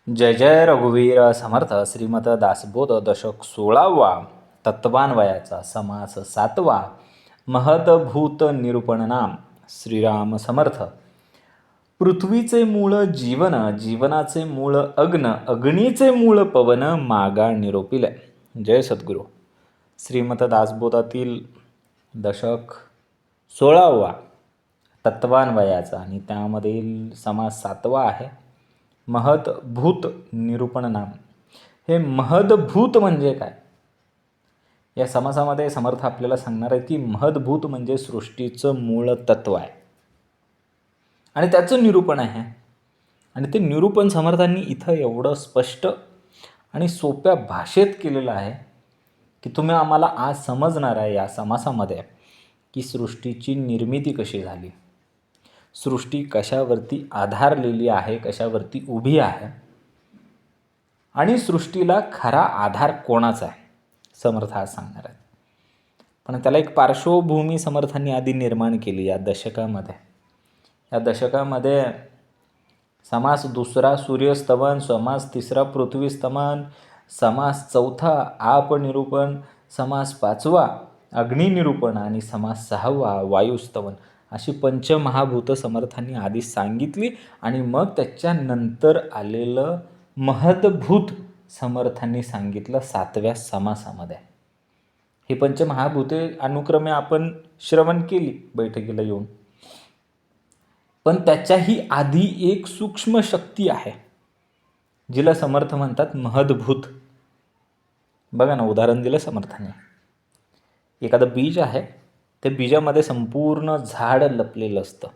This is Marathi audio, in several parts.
जय जय रघुवीर समर्थ. श्रीमद दासबोध दशक 16वा. तत्वान्वयाचा समास 7वा. महदभूत निरूपण नाम. श्रीराम समर्थ. पृथ्वीचे मूळ जीवन, जीवनाचे मूळ अग्न, अग्नीचे मूळ पवन, मागा निरोपिले. जय सद्गुरू. श्रीमद दासबोधातील दशक 16वा तत्वान्वयाचा आणि त्यामधील समास 7वा आहे. महदभूत निरूपण नाम. हे महदभूत म्हणजे काय? या समासामध्ये समर्थ आपल्याला सांगणार आहे की महदभूत म्हणजे सृष्टीचं मूळ तत्व आहे आणि त्याचं निरूपण आहे. आणि ते निरूपण समर्थांनी इथं एवढं स्पष्ट आणि सोप्या भाषेत केलेलं आहे की तुम्ही आम्हाला आज समजणार आहे या समासामध्ये की सृष्टीची निर्मिती कशी झाली, सृष्टी कशावरती आधारलेली आहे, कशावरती उभी आहे आणि सृष्टीला खरा आधार कोणाचा आहे, समर्थ आज सांगणार आहेत. पण त्याला एक पार्श्वभूमी समर्थांनी आधी निर्माण केली या दशकामध्ये. या दशकामध्ये समास 2 सूर्यस्तवन, समास 3 पृथ्वीस्तवन, समास 4 आपनिरूपण, समास 5 अग्निनिरूपण आणि समास 6 वायुस्तवन अशी पंचमहाभूत समर्थांनी आधी सांगितली आणि मग त्याच्यानंतर आलेलं महदभूत समर्थांनी सांगितलं 7व्या समासामध्ये. ही पंचमहाभूते अनुक्रमे आपण श्रवण केली बैठकीला येऊन. पण त्याच्याही आधी एक सूक्ष्म शक्ती आहे जिला समर्थ म्हणतात महदभूत. बघा ना, उदाहरण दिलं समर्थाने. एखादं बीज आहे, ते बीजामध्ये संपूर्ण झाड लपलेलं असतं,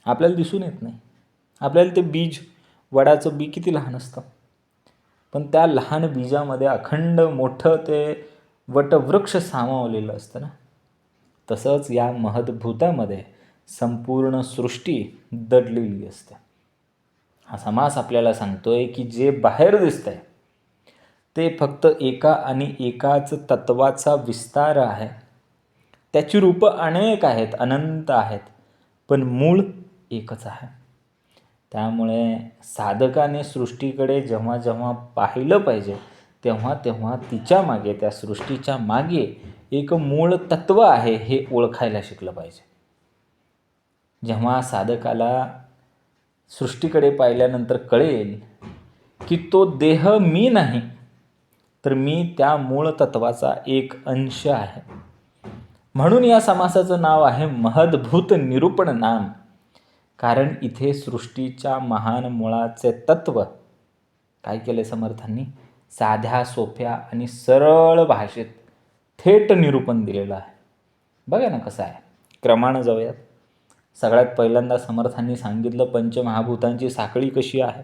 आपल्याला दिसून येत नाही. आपल्याला ते बीज, वडाचं बी किती लहान असतं, पण त्या लहान बीजामध्ये अखंड मोठं ते वटवृक्ष सामावलेलं असतं ना. तसंच या महदभूतामध्ये संपूर्ण सृष्टी दडलेली असते. हा समास आपल्याला सांगतोय की जे बाहेर दिसतंय ते फक्त एका आणि एकाच तत्वाचा विस्तार आहे. त्याची रूपं अनेक आहेत, अनंत आहेत, पण मूळ एकच आहे. त्यामुळे साधकाने सृष्टीकडे जेव्हा जेव्हा पाहिलं पाहिजे तेव्हा तेव्हा तिच्या मागे, त्या सृष्टीच्या मागे एक मूळ तत्व आहे हे ओळखायला शिकलं पाहिजे. जेव्हा साधकाला सृष्टीकडे पाहिल्यानंतर कळेल की तो देह मी नाही, तर मी त्या मूळ तत्वाचा एक अंश आहे. म्हणून या समासाचं नाव आहे महदभूत निरूपण नाम. कारण इथे सृष्टीच्या महान मुळाचे तत्व काय केले समर्थांनी? साध्या, सोप्या आणि सरळ भाषेत थेट निरूपण दिलेलं आहे. बघा ना कसं आहे. क्रमानं जाऊयात. सगळ्यात पहिल्यांदा समर्थांनी सांगितलं पंचमहाभूतांची साखळी कशी आहे.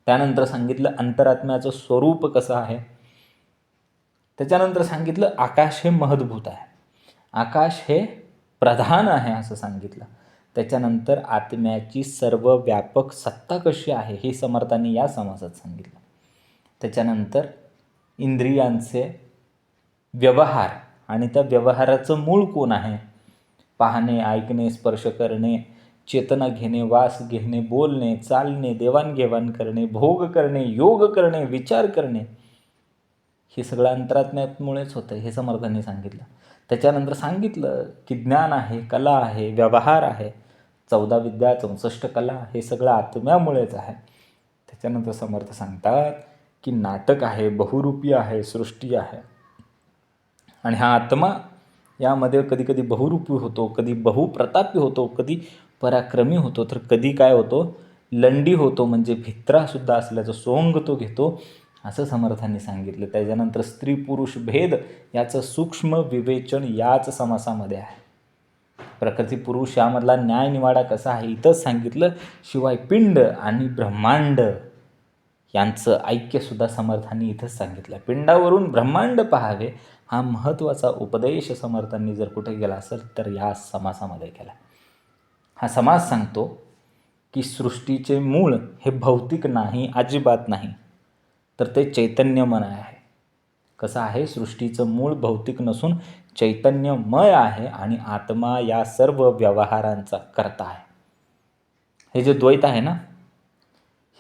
त्यानंतर सांगितलं अंतरात्म्याचं स्वरूप कसं आहे. त्याच्यानंतर सांगितलं आकाश हे महदभूत आहे, आकाश हे प्रधान आहे असं सांगितलं. त्याच्यानंतर आत्म्याची सर्व व्यापक सत्ता कशी आहे हे समर्थांनी या समासात सांगितलं. त्याच्यानंतर इंद्रियांचे व्यवहार आणि त्या व्यवहाराचं मूळ कोण आहे. पाहणे, ऐकणे, स्पर्श करणे, चेतना घेणे, वास घेणे, बोलणे, चालणे, देवाणघेवाण करणे, भोग करणे, योग करणे, विचार करणे, हे सगळं अंतरात्म्यामुळेच होतं हे समर्थांनी सांगितलं. त्याच्यानंतर सांगितलं की ज्ञान आहे, कला आहे, व्यवहार आहे, 14 विद्या, 64 कला, हे सगळं आत्म्यामुळेच आहे. त्याच्यानंतर समर्थ सांगतात की नाटक आहे, बहुरूपी आहे, सृष्टी आहे. आणि हा आत्मा यामध्ये कधी कधी बहुरूपी होतो, कधी बहुप्रतापी होतो, कधी पराक्रमी होतो, तर कधी काय होतो, लंडी होतो, म्हणजे भित्रासुद्धा असल्याचं सोंग तो घेतो असं समर्थांनी सांगितलं. त्याच्यानंतर स्त्री पुरुष भेद याचं सूक्ष्म विवेचन याच समासामध्ये आहे. प्रकृती पुरुष यामधला न्यायनिवाडा कसा आहे इथंच सांगितलं. शिवाय पिंड आणि ब्रह्मांड यांचं ऐक्यसुद्धा समर्थांनी इथंच सांगितलं. पिंडावरून ब्रह्मांड पाहावे हा महत्त्वाचा उपदेश समर्थांनी जर कुठे गेला असेल तर या समासामध्ये केला. हा समास सांगतो की सृष्टीचे मूळ हे भौतिक नाही, अजिबात नाही, तर ते चैतन्यमय आहे. कसं आहे, सृष्टीचं मूळ भौतिक नसून चैतन्यमय आहे आणि आत्मा या सर्व व्यवहारांचा कर्ता आहे. हे जे द्वैत आहे ना,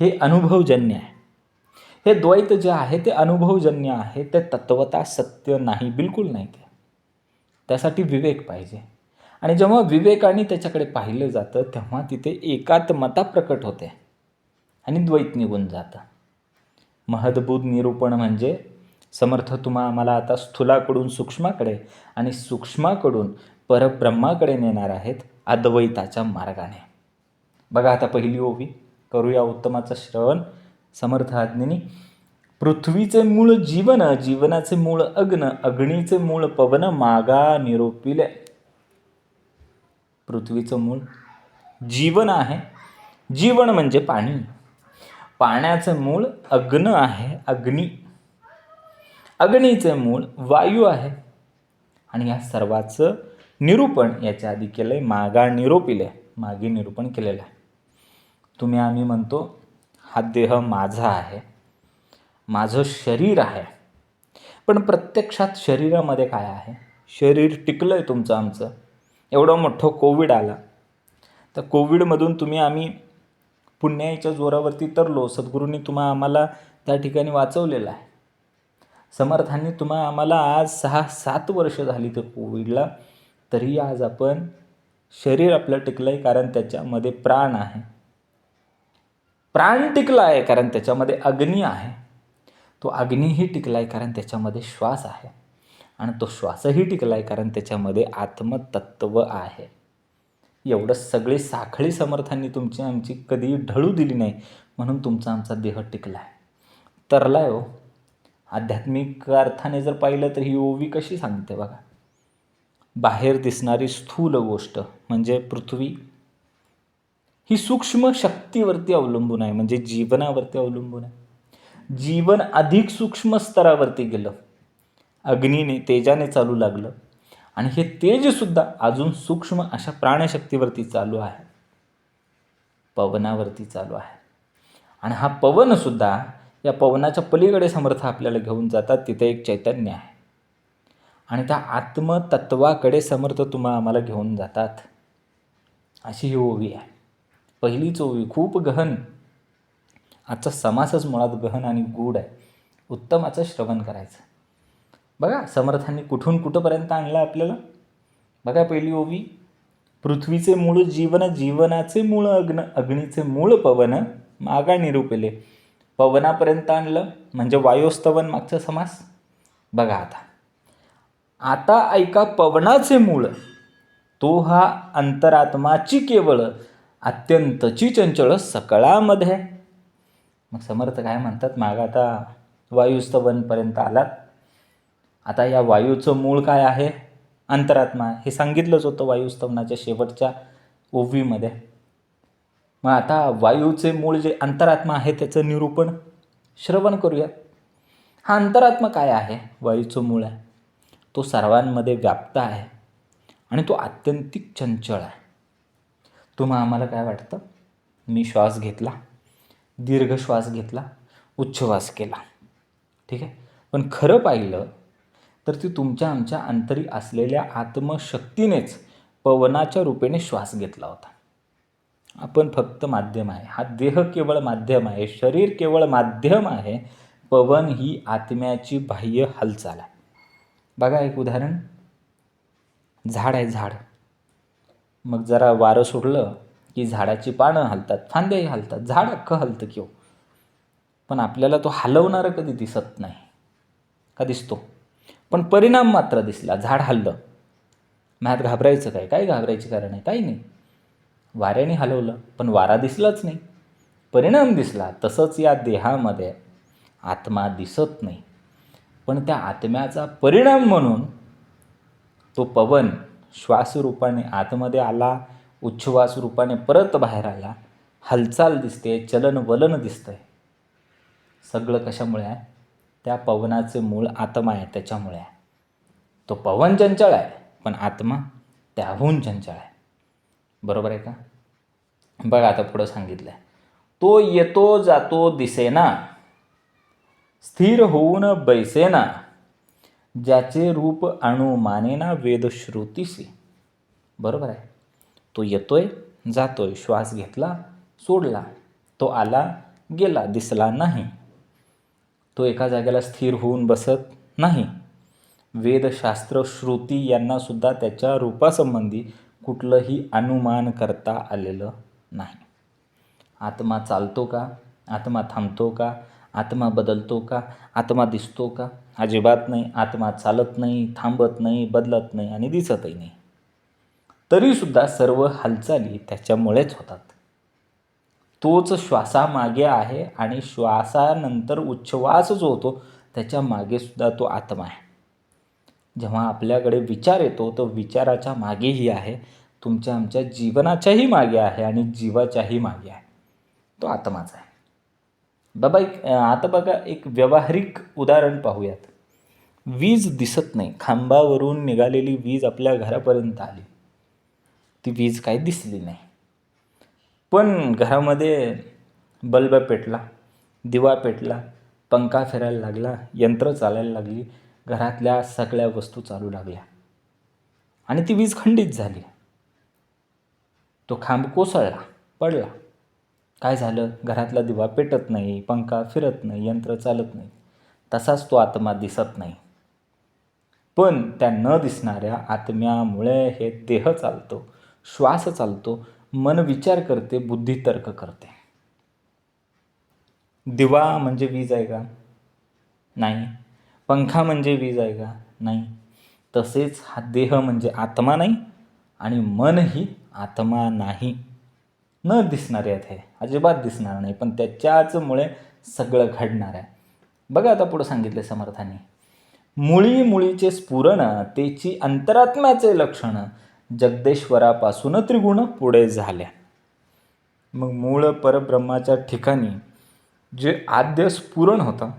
हे अनुभवजन्य आहे. हे द्वैत जे आहे ते अनुभवजन्य आहे, ते तत्वता सत्य नाही, बिलकुल नाही. ते त्यासाठी विवेक पाहिजे. आणि जेव्हा विवेकाने त्याच्याकडे पाहिलं जातं तेव्हा तिथे एकात्मता प्रकट होते आणि द्वैत निघून जातं. महद्भूत निरूपण म्हणजे समर्थ आम्हाला आता स्थूलाकडून सूक्ष्माकडे आणि सूक्ष्माकडून परब्रह्माकडे नेणार आहेत अद्वैताच्या मार्गाने. बघा आता पहिली ओवी करूया उत्तमाचं श्रवण. समर्थ आज्ञेनी. पृथ्वीचे मूळ जीवन, जीवनाचे मूळ अग्न, अग्नीचे मूळ पवन, मागा निरोपिले. पृथ्वीचं मूळ जीवन आहे. जीवन म्हणजे पाणी. पाण्याचं मूळ अग्न आहे, अग्नी. अग्नीचे मूळ वायू आहे. आणि या सर्वाचं निरूपण याच्या आधी केलंय मागा निरोपिले, मागे निरूपण केलेलं आहे. तुम्ही आम्ही म्हणतो हा देह माझा आहे, माझं शरीर आहे. पण प्रत्यक्षात शरीरामध्ये काय आहे? शरीर टिकलं आहे तुमचं आमचं. एवढं मोठं कोविड आला, तर कोविडमधून तुम्ही आम्ही पुण्याच्या जोरावरती तरलो. सद्गुरूंनी आम्हाला त्या ठिकाणी वाचवलेलं आहे. समर्थांनी आम्हाला आज 6-7 वर्ष झाली तर कोविडला, तरी आज आपण शरीर आपलं टिकलं आहे कारण त्याच्यामध्ये प्राण आहे. प्राण टिकला आहे कारण त्याच्यामध्ये अग्नी आहे. तो अग्नीही टिकला आहे कारण त्याच्यामध्ये श्वास आहे. आणि तो श्वासही टिकला आहे कारण त्याच्यामध्ये आत्मतत्व आहे. एवढं सगळी साखळी समर्थांनी तुमची आमची कधी ढळू दिली नाही, म्हणून तुमचा आमचा देह टिकला आहे, तरला आहे हो. आध्यात्मिक अर्थाने जर पाहिलं तर ही ओवी कशी सांगते बघा. बाहेर दिसणारी स्थूल गोष्ट म्हणजे पृथ्वी ही सूक्ष्म शक्तीवरती अवलंबून आहे, म्हणजे जीवनावरती अवलंबून आहे. जीवन अधिक सूक्ष्म स्तरावरती गेलं, अग्नीने तेजाने चालू लागलं आणि हे तेजसुद्धा अजून सूक्ष्म अशा प्राणशक्तीवरती चालू आहे, पवनावरती चालू आहे. आणि हा पवनसुद्धा या पवनाच्या पलीकडे समर्थ आपल्याला घेऊन जातात. तिथे एक चैतन्य आहे आणि त्या आत्मतत्वाकडे समर्थ आम्हाला घेऊन जातात. अशी ही ओवी आहे. पहिलीच ओवी खूप गहन. आजचा समासच मुळात गहन आणि गूढ आहे. उत्तमाचं श्रवण करायचं. बघा समर्थांनी कुठून कुठंपर्यंत आणलं आपल्याला. बघा पहिली ओवी, पृथ्वीचे मूळ जीवन, जीवनाचे मूळ अग्न, अग्नीचे मूळ पवन, मागा निरूपिले. पवनापर्यंत आणलं म्हणजे वायुस्तवन मागचा समास. बघा आता ऐका पवनाचे मूळ, तो हा अंतरात्माची केवळ अत्यंतची चंचळ सकळामध्ये. मग समर्थ काय म्हणतात, मागा आता वायुस्तवनपर्यंत आलात. आता या वायूचं मूळ काय आहे? अंतरात्मा. हे सांगितलंच होतं वायुस्तवनाच्या शेवटच्या ओवीमध्ये. मग आता वायूचे मूळ जे अंतरात्मा आहे त्याचं निरूपण श्रवण करूया. हा अंतरात्मा काय आहे? वायूचं मूळ आहे. तो सर्वांमध्ये व्याप्त आहे आणि तो आत्यंतिक चंचळ आहे. आम्हाला काय वाटतं? मी श्वास घेतला, दीर्घ श्वास घेतला, उच्छ्वास केला, ठीक आहे. पण खरं पाहिलं तर ती तुमच्या आमच्या अंतरी असलेल्या आत्मशक्तीनेच पवनाच्या रूपेने श्वास घेतला होता. आपण फक्त माध्यम आहे. हा देह केवळ माध्यम आहे, शरीर केवळ माध्यम आहे. पवन ही आत्म्याची बाह्य हालचाल आहे. बघा एक उदाहरण, झाड आहे. झाड मग जरा वारं सोडलं की झाडाची पानं हलतात, फांद्याही हलतात, झाड अख्खं हलतं की हो. पण आपल्याला तो हलवणारा कधी दिसत नाही का? दिसतो, पण परिणाम मात्र दिसला. झाड हललं, मॅत घाबरायचं काय? काय घाबरायचं कारण आहे? काही नाही. वाऱ्याने हलवलं पण वारा दिसलाच नाही, परिणाम दिसला. तसंच या देहामध्ये आत्मा दिसत नाही, पण त्या आत्म्याचा परिणाम म्हणून तो पवन श्वासरूपाने आतमध्ये आला, उच्छ्वास रूपाने परत बाहेर आला. हालचाल दिसते, चलन वलन दिसतंय. सगळं कशामुळे आहे? त्या पवनाचे मूळ आत्मा आहे त्याच्यामुळे आहे. तो पवन चंचळ आहे पण आत्मा त्याहून चंचळ आहे. बरोबर आहे का? बघा आता पुढं सांगितलं आहे, तो येतो जातो दिसेना, स्थिर होऊन बैसेना, ज्याचे रूप अणुमानेना वेदश्रुतीसी. बरोबर आहे. तो येतोय जातोय, श्वास घेतला सोडला, तो आला गेला, दिसला नाही. तो एका जागेला स्थिर होऊन बसत नाही. वेदशास्त्र, श्रुती यांनासुद्धा त्याच्या रूपासंबंधी कुठलंही अनुमान करता आलेलं नाही. आत्मा चालतो का? आत्मा थांबतो का? आत्मा बदलतो का? आत्मा दिसतो का? अजिबात नाही. आत्मा चालत नाही, थांबत नाही, बदलत नाही आणि दिसतही नाही. तरीसुद्धा सर्व हालचाली त्याच्यामुळेच होतात. तोच श्वासामागे आहे आणि श्वासानंतर उच्छ्वास जो होतो त्याच्या मागेसुद्धा तो आत्मा आहे. जेव्हा आपल्याकडे विचार येतो तो विचाराच्या मागेही आहे, तुमच्या आमच्या जीवनाच्याही मागे आहे आणि जीवाच्याही मागे आहे. तो आत्माच आहे. बाबा आता बघा एक व्यावहारिक उदाहरण पाहूयात. वीज दिसत नाही. खांबावरून निघालेली वीज आपल्या घरापर्यंत आली. ती वीज काही दिसली नाही. पण घरामध्ये बल्ब पेटला, दिवा पेटला, पंखा फिरायला लागला, यंत्र चालायला लागली, घरातल्या सगळ्या वस्तू चालू लागल्या आणि ती वीज खंडित झाली. तो खांब कोसळला, पडला. काय झालं? घरातला दिवा पेटत नाही, पंखा फिरत नाही, यंत्र चालत नाही. तसाच तो आत्मा दिसत नाही. पण त्या न दिसणाऱ्या आत्म्यामुळे हे देह चालतो, श्वास चालतो, मन विचार करते, बुद्धी तर्क करते. दिवा म्हणजे वीज आहे का? नाही. पंखा म्हणजे वीज आहे का? नाही. तसेच हा देह म्हणजे आत्मा नाही आणि मनही आत्मा नाही. न दिसणारे आहेत हे, अजिबात दिसणार नाही, पण त्याच्याचमुळे सगळं घडणार आहे. बघा आता पुढं सांगितले समर्थांनी, मुळी मुळीचे स्फुरण तेची अंतरात्म्याचे लक्षण जगदेश्वरापासून त्रिगुण पुढे झाल्या. मग मूळ परब्रह्माच्या ठिकाणी जे आद्य स्फुरण होतं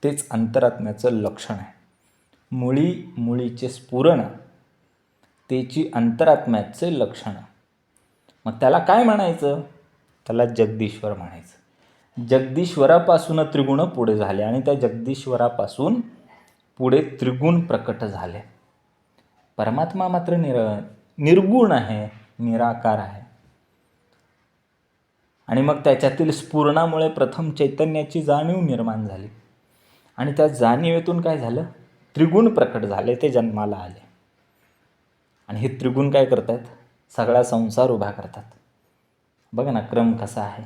तेच अंतरात्म्याचं लक्षण आहे. मुळी मुळीचे स्फुरण तेची अंतरात्म्याचे लक्षण. मग त्याला काय म्हणायचं? त्याला जगदीश्वर म्हणायचं. जगदीश्वरापासून त्रिगुण पुढे झाले आणि त्या जगदीश्वरापासून पुढे त्रिगुण प्रकट झाले. परमात्मा मात्र निर्गुण आहे, निराकार आहे. आणि मग त्याच्यातील स्फुरणामुळे प्रथम चैतन्याची जाणीव निर्माण झाली आणि त्या जाणीवेतून काय झालं? त्रिगुण प्रकट झाले, ते जन्माला आले. आणि हे त्रिगुण काय करतात? सगळा संसार उभा करतात. बघा ना क्रम कसा आहे.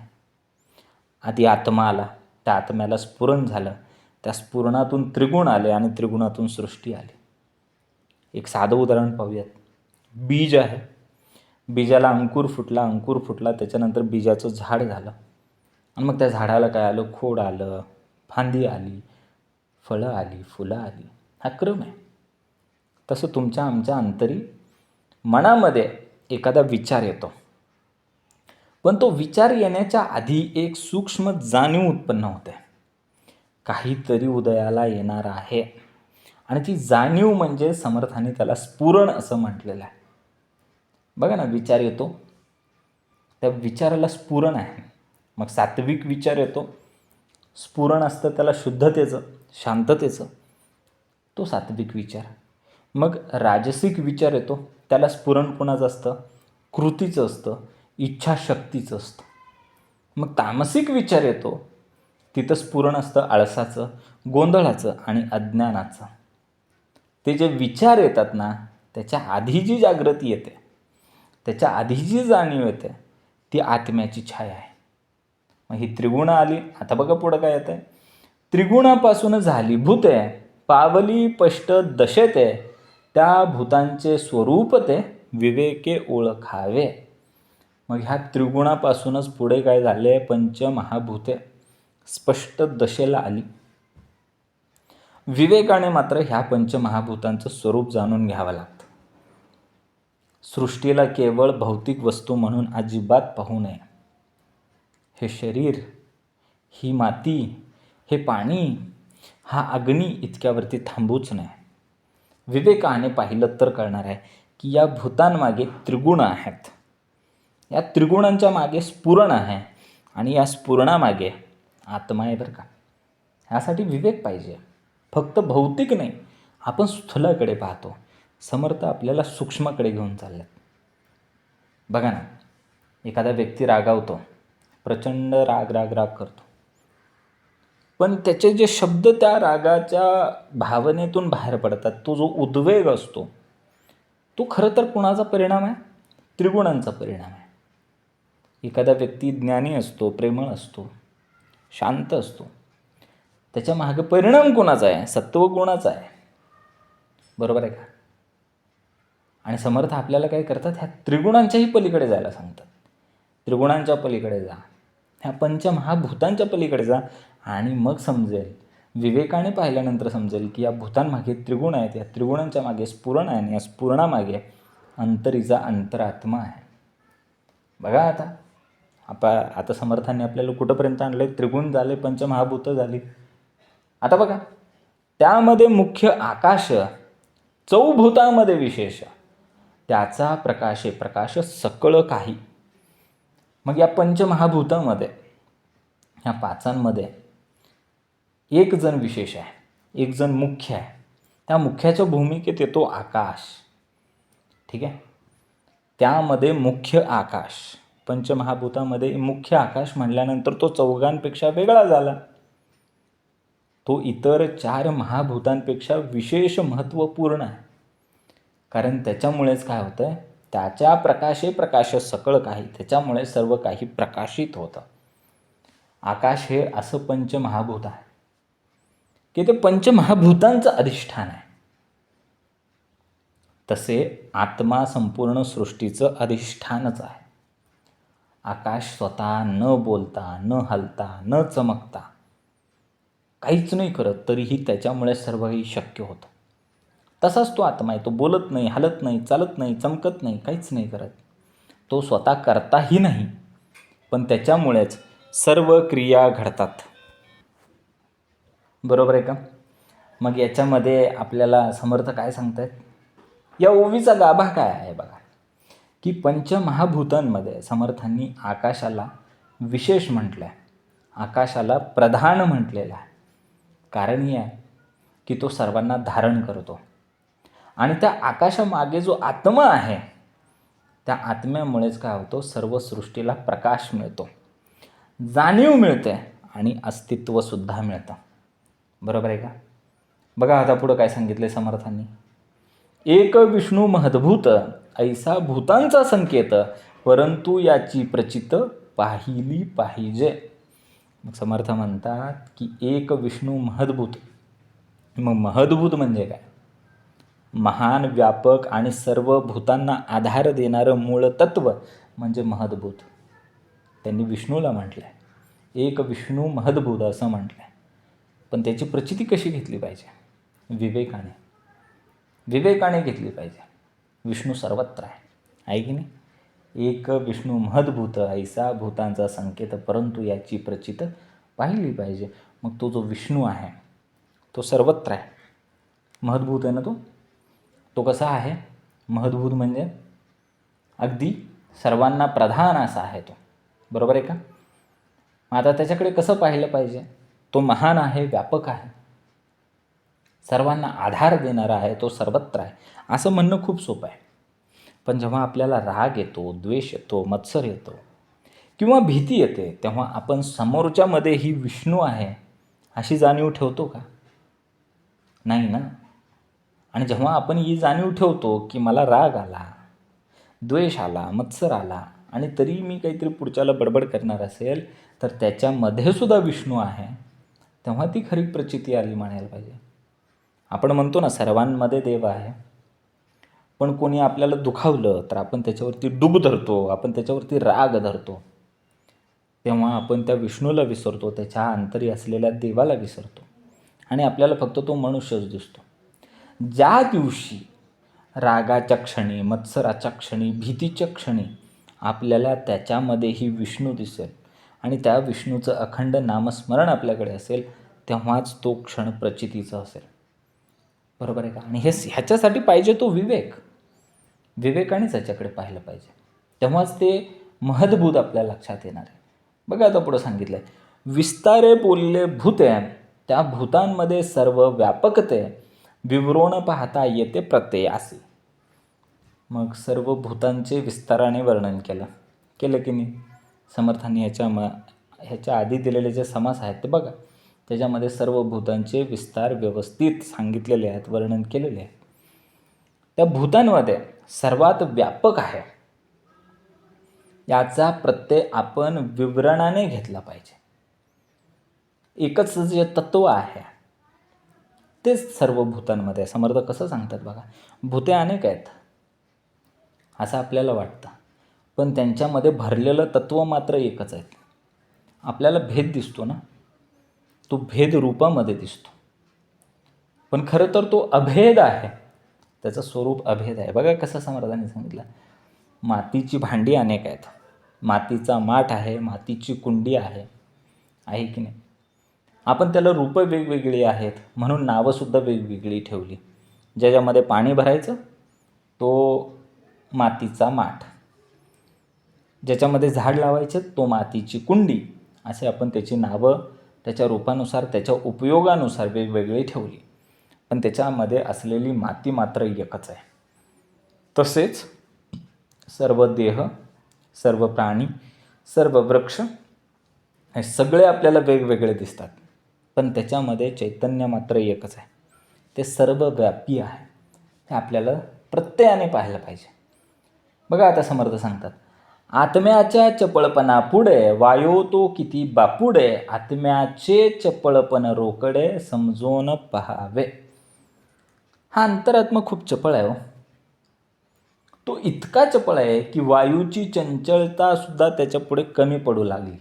आधी आत्मा आला, त्या आत्म्याला स्फुरण झालं, त्या स्फुरणातून त्रिगुण आले आणि त्रिगुणातून सृष्टी आली. एक साधं उदाहरण पाहूयात. बीज आहे, बीजाला अंकुर फुटला, त्याच्यानंतर बीजाचं झाड झालं आणि मग त्या झाडाला काय आलं? खोड आलं, फांदी आली, फळं आली, फुलं आली. हा क्रम आहे. तसं तुमच्या आमच्या अंतरी मनामध्ये एखादा विचार येतो, पण तो विचार येण्याच्या आधी एक सूक्ष्म जाणीव उत्पन्न होते. काहीतरी उदयाला येणार आहे आणि ती जाणीव म्हणजे समर्थाने त्याला स्फुरण असं म्हटलेलं आहे. बघा ना विचार येतो, त्या विचाराला स्फुरण आहे. मग सात्विक विचार येतो, स्फुरण असतं त्याला शुद्धतेचं, शांततेचं, तो सात्विक विचार. मग राजसिक विचार येतो, त्याला स्फुरण कोणाचं असतं? कृतीचं असतं, इच्छाशक्तीचं असतं. मग तामसिक विचार येतो, तिथं स्फुरण असतं आळसाचं, गोंधळाचं आणि अज्ञानाचं. ते जे विचार येतात ना, त्याच्या आधी जी जागृती येते, त्याच्या आधी जी जाणीव येते, ती आत्म्याची छाया आहे. मग ही त्रिगुण आली. आता बघा पुढं काय येतं आहे. त्रिगुणापासून झाली भूते, पावली पष्ट दशेते, त्या भूतांचे स्वरूप ते विवेके ओळखावे. मग ह्या त्रिगुणापासूनच पुढे काय झाले? पंचमहाभूते स्पष्ट दशेला आली. विवेकाने मात्र ह्या पंचमहाभूतांचं स्वरूप जाणून घ्यावं लागतं. सृष्टीला केवळ भौतिक वस्तू म्हणून अजिबात पाहू नये. हे शरीर, ही माती, हे पाणी, हा अग्नी इतक्यावरती थांबूच नये. विवेकाने पाहिलं तर कळणार आहे की या भूतांमागे त्रिगुण आहेत. या त्रिगुणांच्या मागे स्फुरण आहे आणि या स्फुरणामागे आत्मा आहे बरं का. ह्यासाठी विवेक पाहिजे. फक्त भौतिक नाही, आपण स्थूलाकडे पाहतो, समर्थ आपल्याला सूक्ष्मकडे घेऊन चालले. बघा ना, एखादा व्यक्ती रागावतो, प्रचंड राग राग राग करतो, पण त्याचे जे शब्द त्या रागाच्या भावनेतून बाहेर पडतात, तो जो उद्वेग असतो, तो खरं तर कुणाचा परिणाम आहे? त्रिगुणांचा परिणाम आहे. एखादा व्यक्ती ज्ञानी असतो, प्रेमळ असतो, शांत असतो, त्याच्या मागे परिणाम कोणाचा आहे? सत्वगुणाचा आहे. बरोबर आहे का? आणि समर्थ आपल्याला काय करतात? ह्या त्रिगुणांच्याही पलीकडे जायला सांगतात. त्रिगुणांच्या पलीकडे जा, ह्या पंचमहाभूतांच्या पलीकडे जा, आणि मग समजेल, विवेकाने पाहिल्यानंतर समजेल की या भूतांमागे त्रिगुण आहेत, या त्रिगुणांच्या मागे स्फुरण आहे, आणि या स्फुरणामागे अंतरीचा अंतरात्मा आहे. बघा आता समर्थांनी आपल्याला कुठंपर्यंत आणलं आहे? त्रिगुण झाले, पंचमहाभूतं झाली. आता बघा, त्यामध्ये मुख्य आकाश, चौभूतामध्ये विशेष, त्याचा प्रकाशे प्रकाश सकळ काही. मग या पंचमहाभूतामध्ये, ह्या पाचांमध्ये एक जण विशेष आहे, एक जण मुख्य आहे. त्या मुख्याच्या भूमिकेत येतो आकाश. ठीक आहे, त्यामध्ये मुख्य आकाश. पंचमहाभूतामध्ये मुख्य आकाश म्हणल्यानंतर तो चौघांपेक्षा वेगळा झाला. तो इतर 4 महाभूतांपेक्षा विशेष महत्त्वपूर्ण आहे. कारण त्याच्यामुळेच काय होतं? त्याच्या प्रकाशे प्रकाश सकळ काही, त्याच्यामुळे सर्व काही प्रकाशित होतं. आकाश हे असं पंचमहाभूत आहे की ते पंचमहाभूतांचं अधिष्ठान आहे. तसे आत्मा संपूर्ण सृष्टीचं अधिष्ठानच आहे. आकाश स्वतः न बोलता, न हलता, न चमकता, काहीच नाही करत, तरीही त्याच्यामुळे सर्व काही शक्य होतं. तसाच तो आत्मा आहे. तो बोलत नाही, हलत नाही, चालत नाही, चमकत नाही, काहीच नाही करत. तो स्वतः करताही नाही, पण त्याच्यामुळेच सर्व क्रिया घडतात. बरोबर आहे का? मग याच्यामध्ये आपल्याला समर्थ काय सांगतायत? या ओवीचा गाभा काय आहे बघा, की पंचमहाभूतांमध्ये समर्थांनी आकाशाला विशेष म्हटलं आहे, आकाशाला प्रधान म्हटलेलं आहे. कारण हे आहे की तो सर्वांना धारण करतो. आणि त्या आकाशामागे जो आत्मा आहे, त्या आत्म्यामुळेच काय होतं? सर्व सृष्टीला प्रकाश मिळतो, जाणीव मिळते, आणि अस्तित्वसुद्धा मिळतं. बरोबर आहे का? बघा आता पुढं काय सांगितलं समर्थांनी? एक विष्णू महद्भूत ऐसा भूतांचा संकेत, परंतु याची प्रचित पाहिली पाहिजे. मग समर्थ म्हणतात की एक विष्णू महद्भूत. मग महद्भूत म्हणजे काय? महान, व्यापक आणि सर्व भूतांना आधार देणारं मूळ तत्व म्हणजे महद्भूत. त्यांनी विष्णूला म्हटलं आहे, एक विष्णू महद्भूत असं म्हटलं आहे. पण त्याची प्रचिती कशी घेतली पाहिजे? विवेकाने, विवेकाने घेतली पाहिजे. विष्णू सर्वत्र आहे की नाही? एक विष्णू महद्भूत ऐसा भूतांचा संकेत, परंतु याची प्रचित पाहिली पाहिजे. मग तो जो विष्णू आहे तो सर्वत्र आहे, महद्भूत आहे ना. तो कसा आहे? महद्भूत म्हणजे अगदी सर्वांना प्रधान असा आहे तो. बरोबर आहे का? आता त्याच्याकडे कसं पाहिलं पाहिजे? तो महान आहे, व्यापक आहे, सर्वांना आधार देणारा आहे, तो सर्वत्र आहे, असं म्हणणं खूप सोपं आहे. पण जेव्हा आपल्याला राग येतो, द्वेष येतो, मत्सर येतो किंवा भीती येते, तेव्हा आपण समोरच्यामध्ये ही विष्णू आहे अशी जाणीव ठेवतो का? नाही ना. आणि जेव्हा आपण ही जाणीव ठेवतो की मला राग आला, द्वेष आला, मत्सर आला, आणि तरी मी काहीतरी पुढच्याला बडबड करणार असेल तर त्याच्यामध्ये सुद्धा विष्णू आहे, तेव्हा ती खरी प्रचिती आली म्हणायला पाहिजे. आपण म्हणतो ना सर्वांमध्ये देव आहे, पण कोणी आपल्याला दुखावलं तर आपण त्याच्यावरती डूब धरतो, आपण त्याच्यावरती राग धरतो. तेव्हा आपण त्या विष्णूला विसरतो, त्याच्या अंतरी असलेल्या देवाला विसरतो, आणि आपल्याला फक्त तो मनुष्यच दिसतो. ज्या दिवशी रागाच्या क्षणी, मत्सराच्या क्षणी, भीतीच्या क्षणी आपल्याला त्याच्यामध्ये ही विष्णू दिसेल आणि त्या विष्णूचं अखंड नामस्मरण आपल्याकडे असेल, तेव्हाच तो क्षण प्रचितीचा असेल. बरोबर आहे का? आणि ह्याच्यासाठी पाहिजे तो विवेक. विवेकानेच ह्याच्याकडे पाहिलं पाहिजे, तेव्हाच ते महद्भूत आपल्या लक्षात येणार आहे. बघा आता पुढं सांगितलं आहे, विस्तारे बोलले भूते, त्या भूतांमध्ये सर्व व्यापकते, विवरण पाहता येते प्रत्ययासी. मग सर्व भूतांचे विस्ताराने वर्णन केलं की नाही? समर्थांनी ह्याच्या आधी दिलेले जे समास आहेत ते बघा. त्याच्यामध्ये सर्व भूतांचे विस्तार व्यवस्थित सांगितलेले आहेत, वर्णन केलेले आहे. त्या भूतांमध्ये सर्वात व्यापक आहे याचा प्रत्यय आपण विवरणाने घेतला पाहिजे. एकच जे तत्व आहे तेच सर्व भूतांमध्ये आहे. समर्थ कसं सांगतात बघा, भूते अनेक आहेत असं आपल्याला वाटतं, पण त्यांच्यामध्ये भरलेलं तत्व मात्र एकच आहे. आपल्याला भेद दिसतो ना, तो भेद रूपामध्ये दिसतो, पण खरं तर तो अभेद आहे. त्याचं स्वरूप अभेद आहे. बघा कसं समर्थांनी सांगितलं, मातीची भांडी अनेक आहेत, मातीचा माठ आहे, मातीची कुंडी आहे की नाही. आपण त्याला रूपं वेगवेगळी आहेत म्हणून नावंसुद्धा वेगवेगळी ठेवली. ज्याच्यामध्ये पाणी भरायचं तो मातीचा माठ, ज्याच्यामध्ये झाड लावायचे तो मातीची कुंडी, असे आपण त्याची नावं त्याच्या रूपानुसार त्याच्या उपयोगानुसार वेगवेगळी ठेवली, पण त्याच्यामध्ये असलेली माती मात्र एकच आहे. तसेच सर्व देह, सर्व प्राणी, सर्व वृक्ष हे सगळे आपल्याला वेगवेगळे दिसतात, पण त्याच्यामध्ये चैतन्य मात्र एकच आहे. ते सर्वव्यापी आहे. हे आपल्याला प्रत्ययाने पाहायला पाहिजे. बघा आता समर्थ सांगतात, आत्म्याच्या चपळपणा पुढे वायो तो किती बापुडे, आत्म्याचे चपळपण रोकडे समजून पहावे. हा अंतरात्मा खूप चपळ आहे हो. तो इतका चपळ आहे की वायूची चंचलता सुद्धा त्याच्या पुढे कमी पडू लागली.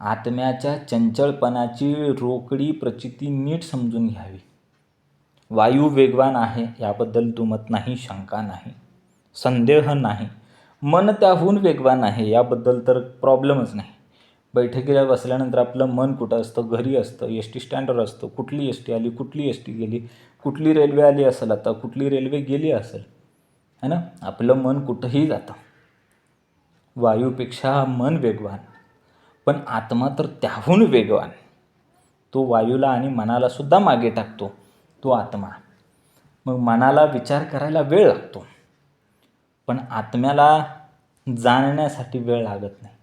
आत्म्याच्या चंचलपणाची रोकडी प्रचिती नीट समजून घ्यावी. वायू वेगवान आहे याबद्दल दुमत नाही, शंका नाही, संदेह नाही. मन त्याहून वेगवान आहे याबद्दल तर प्रॉब्लेमच नाही. बैठकीला बसल्यानंतर आपलं मन कुठं असतं? घरी असतं, एस टी स्टँडवर असतं. कुठली एस टी आली, कुठली एस टी गेली, कुठली रेल्वे आली असेल, आता कुठली रेल्वे गेली असेल, है ना. आपलं मन कुठंही जातं. वायूपेक्षा मन वेगवान, पण आत्मा तर त्याहून वेगवान. तो वायूला आणि मनाला सुद्धा मागे टाकतो तो आत्मा. मग मनाला विचार करायला वेळ लागतो, पण आत्म्याला जाणण्यासाठी वेळ लागत नाही.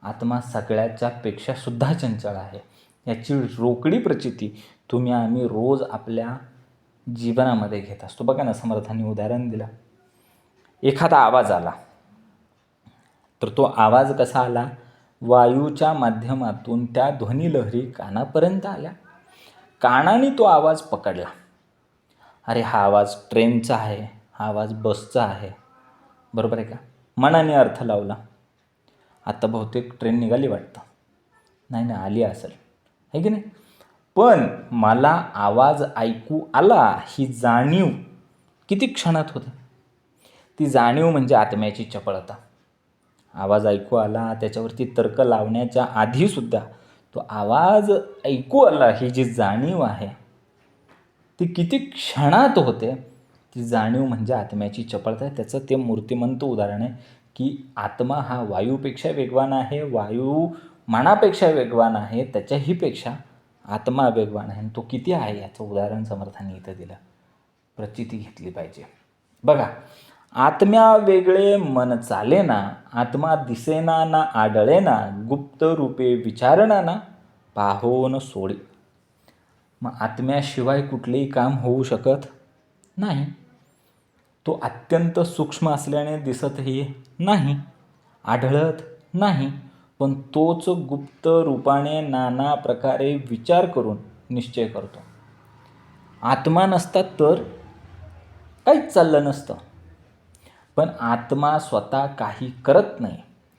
आत्मा सगळ्याच्या पेक्षा सुद्धा चंचल आहे. याची रोकडी प्रचिती तुम्ही आम्ही रोज आपल्या जीवनामध्ये घेत असतो. बघा ना, समर्थांनी उदाहरण दिलं, एखादा आवाज आला तर तो आवाज कसा आला? वायूच्या माध्यमातून त्या ध्वनिलहरी कानापर्यंत आल्या. कानाने तो आवाज पकडला. अरे हा आवाज ट्रेनचा आहे, हा आवाज बसचा आहे, बरोबर आहे का. मनाने अर्थ लावला, आता बहुतेक ट्रेन निघाली वाटतं, नाही आली असेल, आहे की नाही. पण मला आवाज ऐकू आला ही जाणीव किती क्षणात होते. ती जाणीव म्हणजे आत्म्याची चपळता. आवाज ऐकू आला, त्याच्यावरती तर्क लावण्याच्या आधीसुद्धा तो आवाज ऐकू आला ही जी जाणीव आहे ती किती क्षणात होते. ती जाणीव म्हणजे आत्म्याची चपळता आहे. त्याचं ते मूर्तिमंत उदाहरण आहे की आत्मा हा वायूपेक्षा वेगवान आहे, वायू मनापेक्षा वेगवान आहे, त्याच्याहीपेक्षा आत्मा वेगवान आहे. आणि तो किती आहे याचं उदाहरण समर्थांनी इथं दिलं. प्रचिती घेतली पाहिजे. बघा, आत्म्या वेगळे मन चालेना, आत्मा दिसेना ना आढळेना, गुप्त रूपे विचारणा ना पाहोन सोडी. मग आत्म्याशिवाय कुठलेही काम होऊ शकत नाही. तो अत्यंत सूक्ष्म असल्याने दिसतही नाही, आढळत नाही, पण तोच गुप्त रूपाने नाना प्रकारे विचार करून निश्चय करतो. आत्मा नसता तर काहीच चाललं नसतं. पण आत्मा स्वतः काही करत नाही,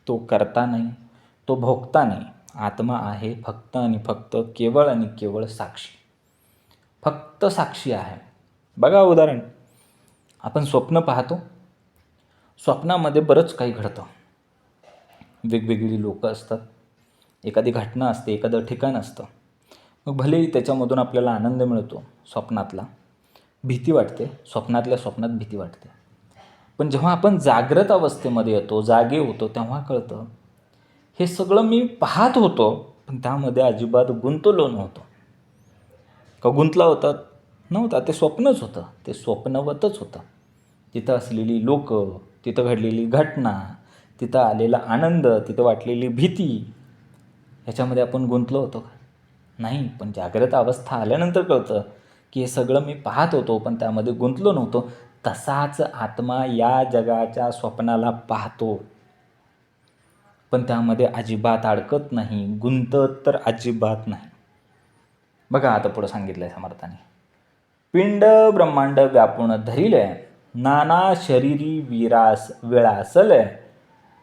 तो करता नाही, तो भोगता नाही. आत्मा आहे फक्त आणि फक्त केवळ आणि केवळ साक्षी, फक्त साक्षी आहे. बघा उदाहरण, आपण स्वप्न पाहतो, स्वप्नामध्ये बरंच काही घडतं. वेगवेगळी लोक असतात, एखादी घटना असते, एखादं ठिकाण असतं. मग भलेही त्याच्यामधून आपल्याला आनंद मिळतो स्वप्नातला, भीती वाटते, स्वप्नातल्या स्वप्नात भीती वाटते. पण जेव्हा आपण जागृत अवस्थेमध्ये येतो, जागे होतो, तेव्हा कळतं हे सगळं मी पाहत होतो, पण त्यामध्ये अजिबात गुंतलो नव्हतो. का गुंतला होता? नव्हता. ते स्वप्नच होतं, ते स्वप्नवतच होतं. तिथं असलेली लोक, तिथं घडलेली घटना, तिथं आलेला आनंद, तिथं वाटलेली भीती, ह्याच्यामध्ये आपण गुंतलो होतो का? नाही. पण जागृत अवस्था आल्यानंतर कळतं की हे सगळं मी पाहत होतो, पण त्यामध्ये गुंतलो नव्हतो. तसाच आत्मा या जगाच्या स्वप्नाला पाहतो, पण त्यामध्ये अजिबात अडकत नाही, गुंतत तर अजिबात नाही. बघा आता पुढं सांगितलं आहे समर्थाने, पिंड ब्रह्मांड व्यापून धरिले, नाना शरीरी विळासले,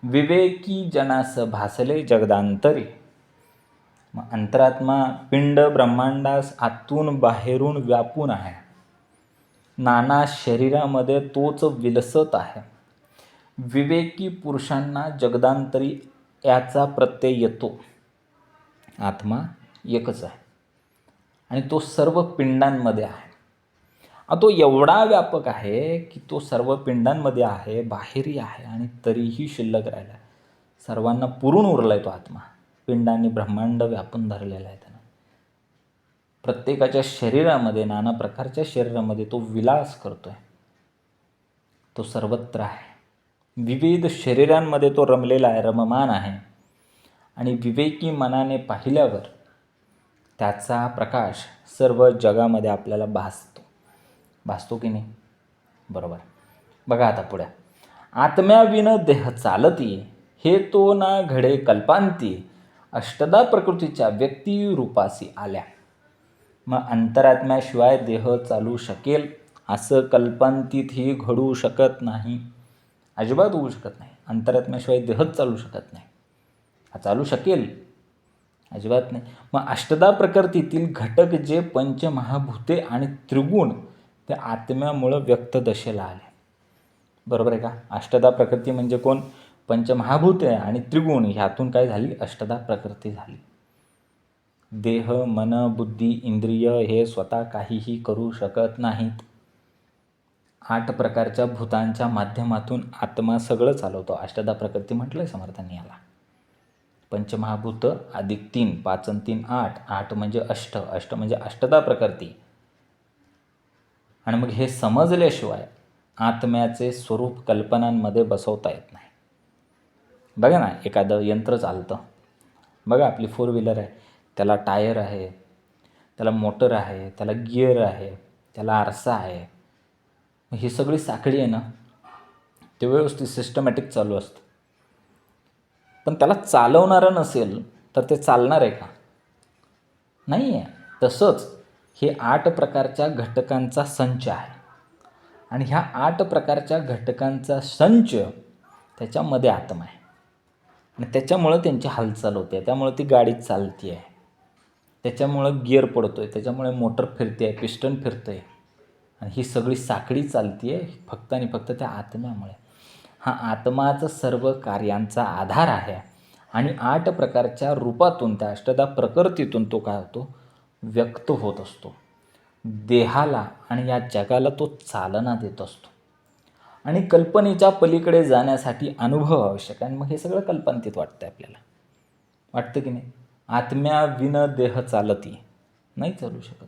विवेकी जनास भासले जगदांतरी. मग अंतरात्मा पिंड ब्रह्मांडास आतून बाहेरून व्यापून आहे. नाना शरीरामध्ये तोच विलसत आहे. विवेकी पुरुषांना जगदांतरी याचा प्रत्यय येतो. आत्मा एकच आहे आणि तो सर्व पिंडांमध्ये आहे. तो एवढा व्यापक आहे की तो सर्व पिंडांमध्ये आहे, बाहेरही आहे आणि तरीही शिल्लक राहिला. सर्वांना पुरून उरला आहे तो आत्मा. पिंडांनी ब्रह्मांड व्यापून धरलेला आहे त्यानं. प्रत्येकाच्या शरीरामध्ये, नाना प्रकारच्या शरीरामध्ये तो विलास करतोय. तो सर्वत्र आहे. विविध शरीरांमध्ये तो रमलेला आहे, रममान आहे. आणि विवेकी मनाने पाहिल्यावर त्याचा प्रकाश सर्व जगामध्ये आपल्याला भासतो की नाही? बरोबर. बघा आता पुढे, आत्म्याविन देह चालती, हे तो ना घडे कल्पांती, अष्टदा प्रकृतीच्या व्यक्ती रूपासी आल्या. मग अंतरात्म्याशिवाय देह चालू शकेल असं कल्पांतीतही घडू शकत नाही. अजिबात होऊ शकत नाही. अंतरात्म्याशिवाय देहच चालू शकत नाही. हा चालू शकेल? अजिबात नाही. मग अष्टदा प्रकृतीतील घटक जे पंचमहाभूते आणि त्रिगुण ते आत्म्यामुळं व्यक्त दशेला आले. बरोबर आहे का? अष्टदा प्रकृती म्हणजे कोण? पंचमहाभूते आणि त्रिगुण, ह्यातून काय झाली? अष्टदा प्रकृती झाली. देह, मन, बुद्धी, इंद्रिय हे स्वतः काहीही करू शकत नाहीत. 8 प्रकारच्या भूतांच्या माध्यमातून आत्मा सगळं चालवतो. अष्टदा प्रकृती म्हटलंय समर्थांनी याला. पंचमहाभूत अधिक 3, 5 आणि 3 8, 8 म्हणजे अष्ट, अष्ट म्हणजे अष्टदा प्रकृती. आणि मग हे समजल्याशिवाय आत्म्याचे स्वरूप कल्पनांमध्ये बसवता येत नाही. बघा ना, एखादं यंत्र चालतं. बघा, आपली 4 व्हीलर आहे, त्याला टायर आहे, त्याला मोटर आहे, त्याला गिअर आहे, त्याला आरसा आहे. ही सगळी साखळी आहे ना, ते व्यवस्थित सिस्टमॅटिक चालू असतं. पण त्याला चालवणारं नसेल तर ते चालणार आहे का? नाही आहे. तसंच हे 8 प्रकारच्या घटकांचा संच आहे आणि ह्या 8 प्रकारच्या घटकांचा संच, त्याच्यामध्ये आत्मा आहे आणि त्याच्यामुळं त्यांची हालचाल होते, त्यामुळं ती गाडी चालती आहे, त्याच्यामुळं गिअर पडतो आहे, त्याच्यामुळे मोटर फिरते आहे, पिस्टन फिरतं आहे आणि ही सगळी साखळी चालती आहे फक्त आणि फक्त त्या आत्म्यामुळे. हा आत्माच सर्व कार्यांचा आधार आहे आणि 8 प्रकारच्या रूपातून, त्या अष्टदा प्रकृतीतून तो काय होतो? व्यक्त होत असतो. देहाला आणि या जगाला तो चालना देत असतो. आणि कल्पनेच्या पलीकडे जाण्यासाठी अनुभव आवश्यक आहे. आणि मग हे सगळं कल्पनातीत वाटतं आपल्याला. वाटतं की नाही? आत्म्याविन देह चालती, नाही चालू शकत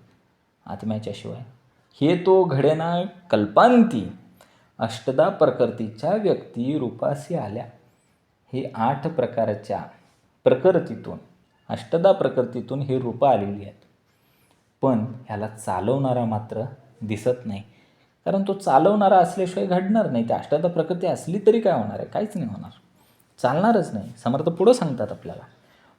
आत्म्याच्या शिवाय. हे तो घडेना कल्पांती, अष्टदा प्रकृतीच्या व्यक्ती रूपासी आल्या. हे 8 प्रकारच्या प्रकृतीतून, अष्टदा प्रकृतीतून हे रूपं आलेली आहेत. पण ह्याला चालवणारा मात्र दिसत नाही. कारण तो चालवणारा असल्याशिवाय घडणार नाही. त्या अष्टदा प्रकृती असली तरी काय होणार आहे? काहीच नाही होणार, चालणारच नाही. समर्थ पुढं सांगतात आपल्याला,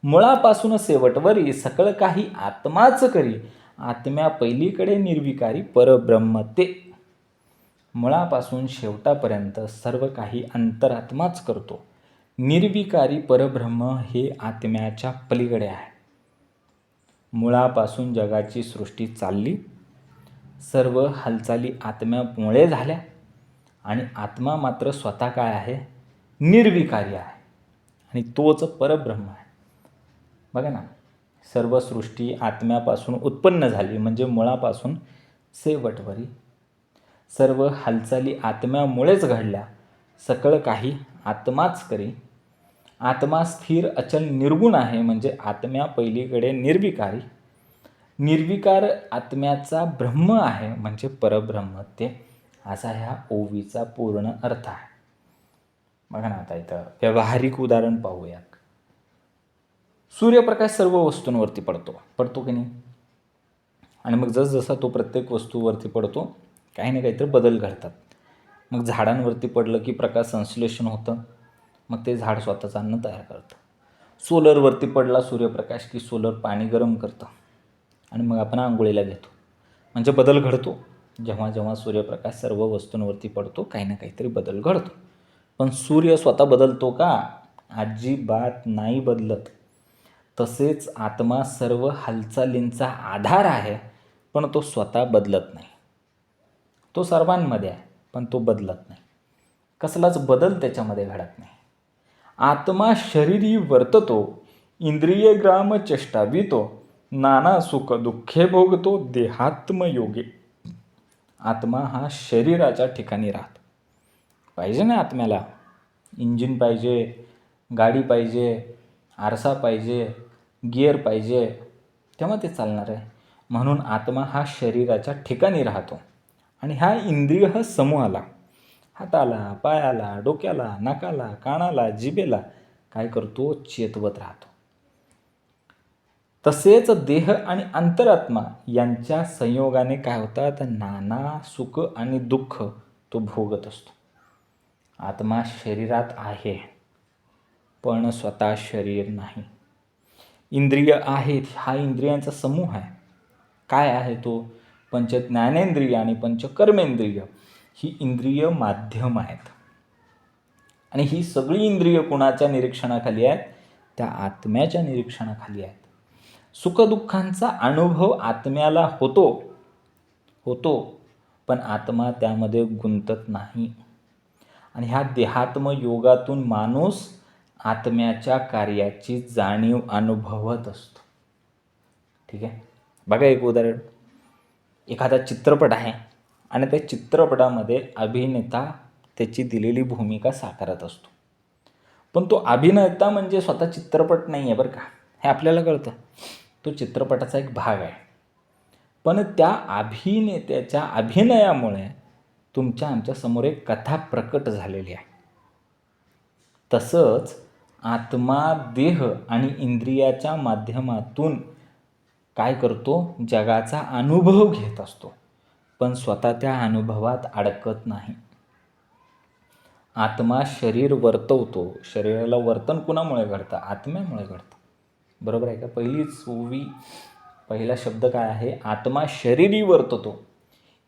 मुळापासून शेवटवरी सकळ काही आत्माच करी, आत्म्या पहिलीकडे निर्विकारी परब्रह्म ते. मुळापासून शेवटापर्यंत सर्व काही अंतरात्माच करतो. निर्विकारी परब्रह्म हे आत्म्याच्या पलीकडे आहे. मुळापासून जगाची सृष्टी चालली, सर्व हालचाली आत्म्यामुळे झाल्या आणि आत्मा मात्र स्वतः काय आहे? निर्विकारी आहे आणि तोच परब्रह्म आहे. बघा ना, सर्व सृष्टी आत्म्यापासून उत्पन्न झाली म्हणजे मुळापासून शेवटवरी. सर्व हालचाली आत्म्यामुळेच घडल्या, सकळ काही आत्माच करी. आत्मा स्थिर अचल निर्गुण आहे म्हणजे आत्म्या पहिलीकडे निर्विकारी. निर्विकार आत्म्याचा ब्रह्म आहे म्हणजे परब्रह्म ते. असा ह्या ओवीचा पूर्ण अर्थ आहे. बघा ना, आता इथं व्यावहारिक उदाहरण पाहूया. सूर्यप्रकाश सर्व वस्तूंवरती पडतो की नाही? आणि मग जसजसा तो प्रत्येक वस्तूवरती पडतो, काही ना काहीतरी बदल घडतात. मग झाडांवरती पडलं की प्रकाश संश्लेषण होतं, मग ते झाड स्वतःचं अन्न तयार करतं. सोलरवरती पडला सूर्यप्रकाश की सोलर पाणी गरम करतं आणि मग आपण आंघोळीला घेतो. म्हणजे बदल घडतो. जेव्हा जेव्हा सूर्यप्रकाश सर्व वस्तूंवरती पडतो, काही ना काहीतरी बदल घडतो. पण सूर्य स्वतः बदलतो का? अजिबात नाही बदलत. तसेच आत्मा सर्व हालचालींचा आधार आहे, पण तो स्वतः बदलत नाही. तो सर्वांमध्ये आहे, पण तो बदलत नाही. कसलाच बदल त्याच्यामध्ये घडत नाही. आत्मा शरीरी वर्ततो, इंद्रिय ग्राम चेष्टावितो, नाना सुख दुःखे भोगतो देहात्मयोगे. आत्मा हा शरीराच्या ठिकाणी राहतो. पाहिजे ना आत्म्याला? इंजिन पाहिजे, गाडी पाहिजे, आरसा पाहिजे, गिअर पाहिजे, तेव्हा ते चालणार आहे. म्हणून आत्मा हा शरीराच्या ठिकाणी राहतो आणि हा इंद्रिय समूहाला, हाताला, पायाला, डोक्याला, नाकाला, कानाला, जिभेला काय करतो? चेतवत राहतो. तसेच देह आणि अंतरात्मा यांच्या संयोगाने काय होतात? नाना सुख आणि दुःख तो भोगत असतो. आत्मा शरीरात आहे, पण स्वतः शरीर नाही. इंद्रिय आहेत, हा इंद्रियांचा समूह आहे. काय आहे तो? पंचज्ञानेंद्रिय आणि पंचकर्मेंद्रिय ही इंद्रिय माध्यम आहेत. आणि ही सगळी इंद्रिय कुणाच्या निरीक्षणाखाली आहेत? त्या आत्म्याच्या निरीक्षणाखाली आहेत. सुखदुःखांचा अनुभव आत्म्याला होतो, पण आत्मा त्यामध्ये गुंतत नाही. आणि ह्या देहात्म योगातून माणूस आत्म्याच्या कार्याची जाणीव अनुभवत असतो. ठीक आहे. बघा एक उदाहरण. एखादा चित्रपट आहे आणि त्या चित्रपटामध्ये अभिनेता त्याची दिलेली भूमिका साकारत असतो. पण तो अभिनेता म्हणजे स्वतः चित्रपट नाही आहे बरं का, हे आपल्याला कळतं. तो चित्रपटाचा एक भाग आहे. पण त्या अभिनेत्याच्या अभिनयामुळे आमच्या समोर एक कथा प्रकट झालेली आहे. तसंच आत्मा देह आणि इंद्रियाच्या माध्यमातून काय करतो? जगाचा अनुभव घेत असतो, पण स्वतः त्या अनुभवात अडकत नाही. आत्मा शरीर वर्तवतो. शरीराला वर्तन कुणामुळे घडतं? आत्म्यामुळे घडतं. बरोबर आहे का? पहिला शब्द काय आहे? आत्मा शरीरी वर्ततो,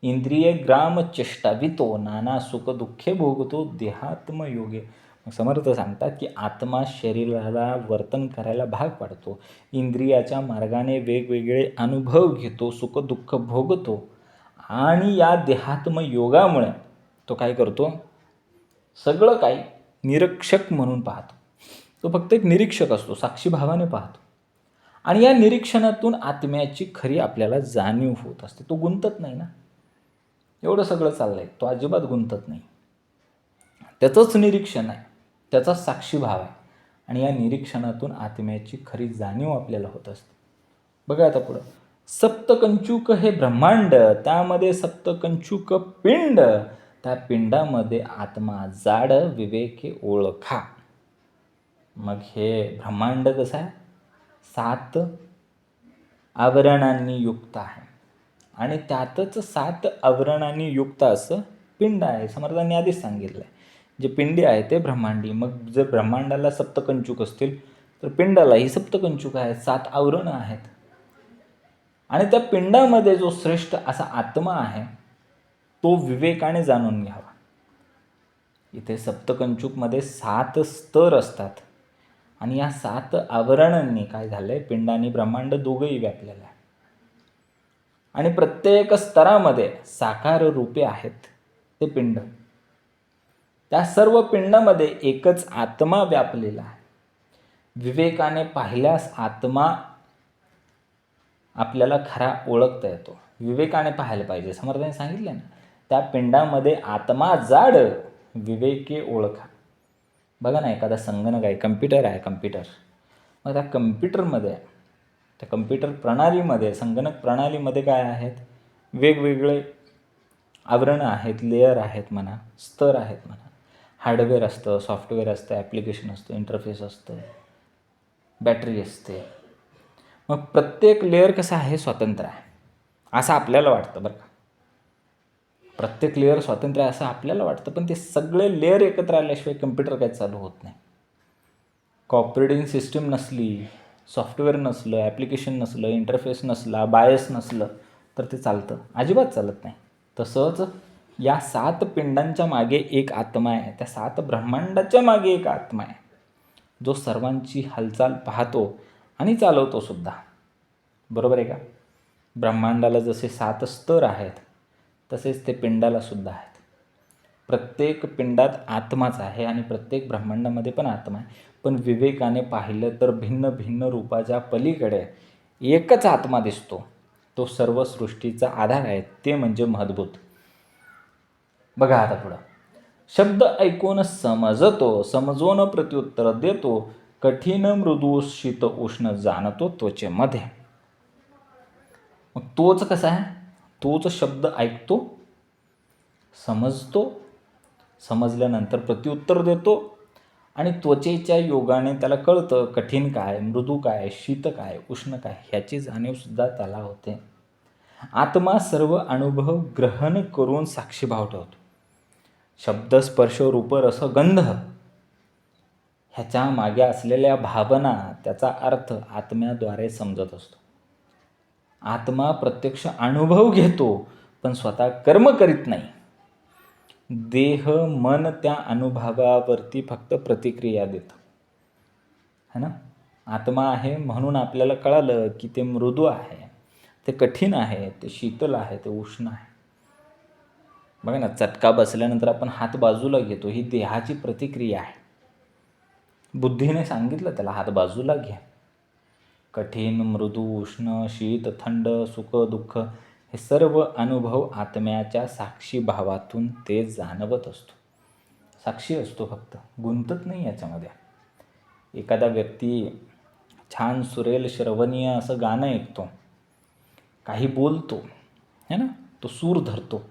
इंद्रिय ग्राम चेष्टावितो, नाना सुख दुःखे भोगतो देहात्मयोगे. समर्थ सांगतात की आत्मा शरीराला वर्तन करायला भाग पाडतो, इंद्रियाच्या मार्गाने वेगवेगळे अनुभव घेतो, सुख दुःख भोगतो आणि या देहात्मयोगामुळे तो काय करतो? सगळं काही निरीक्षक म्हणून पाहतो. तो फक्त एक निरीक्षक असतो, साक्षीभावाने पाहतो. आणि या निरीक्षणातून आत्म्याची खरी आपल्याला जाणीव होत असते. तो गुंतत नाही ना. एवढं सगळं चाललंय, तो अजिबात गुंतत नाही. त्याचंच निरीक्षण आहे, त्याचाच साक्षीभाव आहे. आणि या निरीक्षणातून आत्म्याची खरी जाणीव आपल्याला होत असते. बघा आता पुढं. सप्तकंचुक हे ब्रह्मांड, त्यामध्ये सप्तकंचुक पिंड, त्या पिंडामध्ये आत्मा जाड विवेके ओळखा. मग हे ब्रह्मांड कसं आहे? 7 आवरणांनी युक्त आहे आणि त्यातच 7 आवरणांनी युक्त असं पिंड आहे. समर्थांनी आधीच सांगितलं आहे. जे पिंडी आहे ते ब्रह्मांडी. मग जर ब्रह्मांडाला सप्तकंचुक असतील तर पिंडालाही सप्तकंचुक आहेत, 7 आवरणं आहेत. आणि त्या पिंडामध्ये जो श्रेष्ठ असा आत्मा आहे तो विवेकाने जाणून घ्यावा. इथे सप्तकंचुकमध्ये 7 स्तर असतात आणि या 7 आवरणांनी काय झालंय? पिंड आणि ब्रह्मांड दोघंही व्यापलेलं आहे. आणि प्रत्येक स्तरामध्ये साकार रूपे आहेत ते पिंड. त्या सर्व पिंडामध्ये एकच आत्मा व्यापलेला आहे. विवेकाने पाहिल्यास आत्मा आपल्याला खरा ओळखता येतो. विवेकाने पाहायला पाहिजे. समर्थाने सांगितलं ना, त्या पिंडामध्ये आत्मा जाड विवेके ओळखा. बघा ना, एखादा संगणक आहे, कम्प्युटर आहे, मग त्या कम्प्युटरमध्ये, त्या कम्प्युटर प्रणालीमध्ये, संगणक प्रणालीमध्ये काय आहेत? वेगवेगळे आवरणं आहेत, लेयर आहेत म्हणा, स्तर आहेत म्हणा. हार्डवेअर असतं, सॉफ्टवेअर असतं, ॲप्लिकेशन असतं, इंटरफेस असतं, बॅटरी असते. मग प्रत्येक लेअर कसं आहे, स्वतंत्र आहे असं आपल्याला वाटतं बरं का. प्रत्येक लेअर स्वतंत्र आहे असं आपल्याला वाटतं, पण ते सगळे लेअर एकत्र आल्याशिवाय कम्प्युटर काही चालू होत नाही. ऑपरेटिंग सिस्टीम नसली, सॉफ्टवेअर नसलं, ॲप्लिकेशन नसलं, इंटरफेस नसला, बायस नसलं तर ते चालतं? अजिबात चालत नाही. तसंच या 7 पिंडांच्या मागे एक आत्मा आहे, त्या 7 ब्रह्मांडाच्या मागे एक आत्मा आहे, जो सर्वांची हालचाल पाहतो आणि चालवतो सुद्धा. बरोबर आहे का? ब्रह्मांडाला जसे 7 स्तर आहेत तसेच ते पिंडाला सुद्धा आहेत. प्रत्येक पिंडात आत्माच आहे आणि प्रत्येक ब्रह्मांडामध्ये पण आत्मा आहे. पण विवेकाने पाहिलं तर भिन्न भिन्न रूपाच्या पलीकडे एकच आत्मा दिसतो. तो सर्व सृष्टीचा आधार आहे, ते म्हणजे महद्भूत. बघा आता पुढं. शब्द ऐकून समजतो, समजून प्रत्युत्तर देतो, कठीण मृदू शीत उष्ण जाणतो त्वचेमध्ये. मग तोच कसा आहे? तोच शब्द ऐकतो, समजतो, समजल्यानंतर प्रत्युत्तर देतो आणि त्वचेच्या योगाने त्याला कळतं कठीण काय, मृदू काय, शीत काय, उष्ण काय ह्याची जाणीवसुद्धा त्याला होते. आत्मा सर्व अनुभव ग्रहण करून साक्षीभाव ठेवतो. शब्द, स्पर्श, रूप, रस, गंध ह्याच्या मागे असलेल्या भावना, त्याचा अर्थ आत्म्याद्वारे समजत असतो. आत्मा प्रत्यक्ष अनुभव घेतो पण स्वतः कर्म करीत नाही. देह, मन त्या अनुभवावरती फक्त प्रतिक्रिया देतं, है ना. आत्मा आहे म्हणून आपल्याला कळालं की ते मृदू आहे, ते कठीण आहे, ते शीतल आहे, ते उष्ण आहे. बघा ना, चटका बसल्यानंतर आपण हात बाजूला घेतो, ही देहाची प्रतिक्रिया आहे. बुद्धीने सांगितलं त्याला हात बाजूला घ्या. कठीण, मृदू, उष्ण, शीत, थंड, सुख, दुःख हे सर्व अनुभव आत्म्याच्या साक्षी भावातून ते जाणवत असतो. साक्षी असतो, फक्त गुंतत नाही याच्यामध्ये. एखादा व्यक्ती छान सुरेल श्रवणीय असं गाणं ऐकतो, काही बोलतो, है ना, तो सूर धरतो.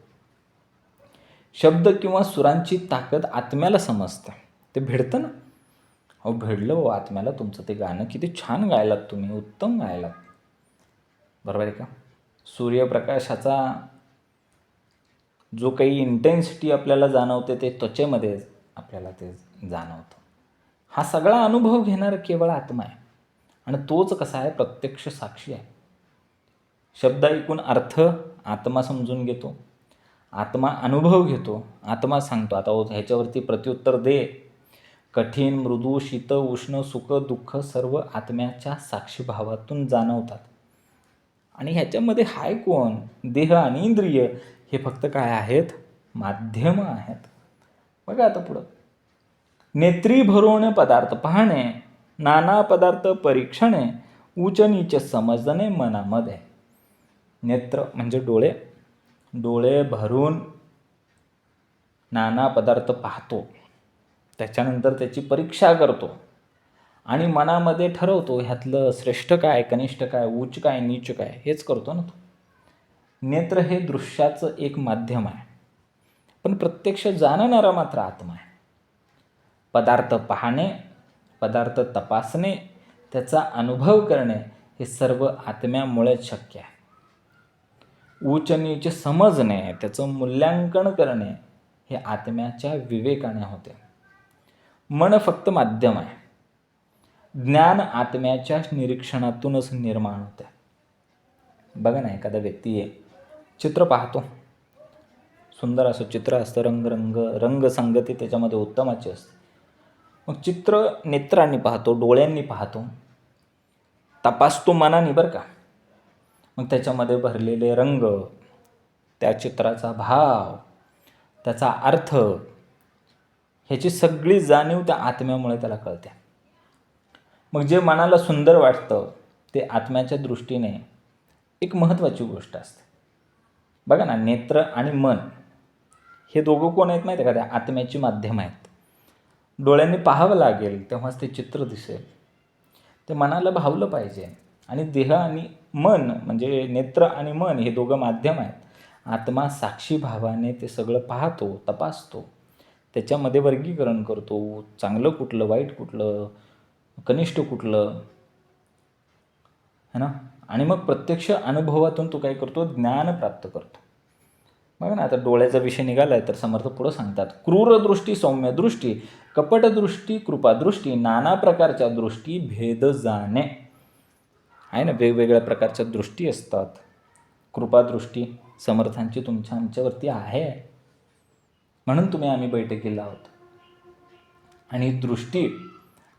शब्द किंवा सुरांची ताकद आत्म्याला समजते, ते भिडतं ना. अहो भिडलं हो आत्म्याला तुमचं ते गाणं, किती छान गायलात तुम्ही, उत्तम गायलात. बरोबर आहे का? सूर्यप्रकाशाचा जो काही इंटेन्सिटी आपल्याला जाणवते ते त्वचेमध्ये आपल्याला ते जाणवतं. हा सगळा अनुभव घेणारा केवळ आत्मा आहे आणि तोच कसा आहे, प्रत्यक्ष साक्षी आहे. शब्द ऐकून अर्थ आत्मा समजून घेतो, आत्मा अनुभव घेतो, आत्मा सांगतो आता ह्याच्यावरती प्रत्युत्तर दे. कठीण, मृदू, शीत, उष्ण, सुख, दुःख सर्व आत्म्याच्या साक्षीभावातून जाणवतात. आणि ह्याच्यामध्ये हाय कोण? देह आणि इंद्रिय हे फक्त काय आहेत? माध्यम आहेत. बघा आता पुढं. नेत्री भरून पदार्थ पाहणे, नाना पदार्थ परीक्षणे, उच्च नीच समजणे मनामध्ये. नेत्र म्हणजे डोळे. डोळे भरून नाना पदार्थ पाहतो, त्याच्यानंतर त्याची परीक्षा करतो आणि मनामध्ये ठरवतो ह्यातलं श्रेष्ठ काय, कनिष्ठ काय, उच्च काय, नीच काय, हेच करतो ना तो. नेत्र हे दृश्याचं एक माध्यम आहे, पण प्रत्यक्ष जाणणारा मात्र आत्मा आहे. पदार्थ पाहणे, पदार्थ तपासणे, त्याचा अनुभव करणे हे सर्व आत्म्यामुळेच शक्य आहे. उच्च नीच समजणे, त्याचं मूल्यांकन करणे हे आत्म्याच्या विवेकाने होते. मन फक्त माध्यम आहे. ज्ञान आत्म्याच्या निरीक्षणातूनच निर्माण होते. बघा ना, एखादा व्यक्ती चित्र पाहतो, सुंदर असं चित्र असतं, रंगसंगती त्याच्यामध्ये उत्तमाची असते. मग चित्र नेत्रांनी पाहतो, डोळ्यांनी पाहतो, तपासतो मनाने बरं का. मग त्याच्यामध्ये भरलेले रंग, त्या चित्राचा भाव, त्याचा अर्थ, ह्याची सगळी जाणीव त्या आत्म्यामुळे त्याला कळते. मग जे मनाला सुंदर वाटतं ते आत्म्याच्या दृष्टीने एक महत्त्वाची गोष्ट असते. बघा ना, नेत्र आणि मन हे दोघं कोण आहेत माहिती आहे का? त्या आत्म्याची माध्यम आहेत. डोळ्यांनी पाहावं लागेल तेव्हाच ते चित्र दिसेल, ते मनाला भावलं पाहिजे. आणि देह आणि मन म्हणजे नेत्र आणि मन हे दोघं माध्यम आहेत. आत्मा साक्षी भावाने ते सगळं पाहतो, तपासतो, त्याच्यामध्ये वर्गीकरण करतो, चांगलं कुठलं, वाईट कुठलं, कनिष्ठ कुठलं, है ना. आणि मग प्रत्यक्ष अनुभवातून तो काय करतो, ज्ञान प्राप्त करतो. बघा ना, आता डोळ्याचा विषय निघाला आहे तर समर्थ पुढं सांगतात, क्रूरदृष्टी, सौम्यदृष्टी, कपटदृष्टी, कृपादृष्टी, नाना प्रकारच्या दृष्टी, भेद जाणे. आहे ना, वेगवेगळ्या प्रकारच्या दृष्टी असतात. कृपादृष्टी समर्थांची तुमच्या आमच्यावरती आहे, म्हणून आम्ही बैठकीला आहोत. आणि दृष्टी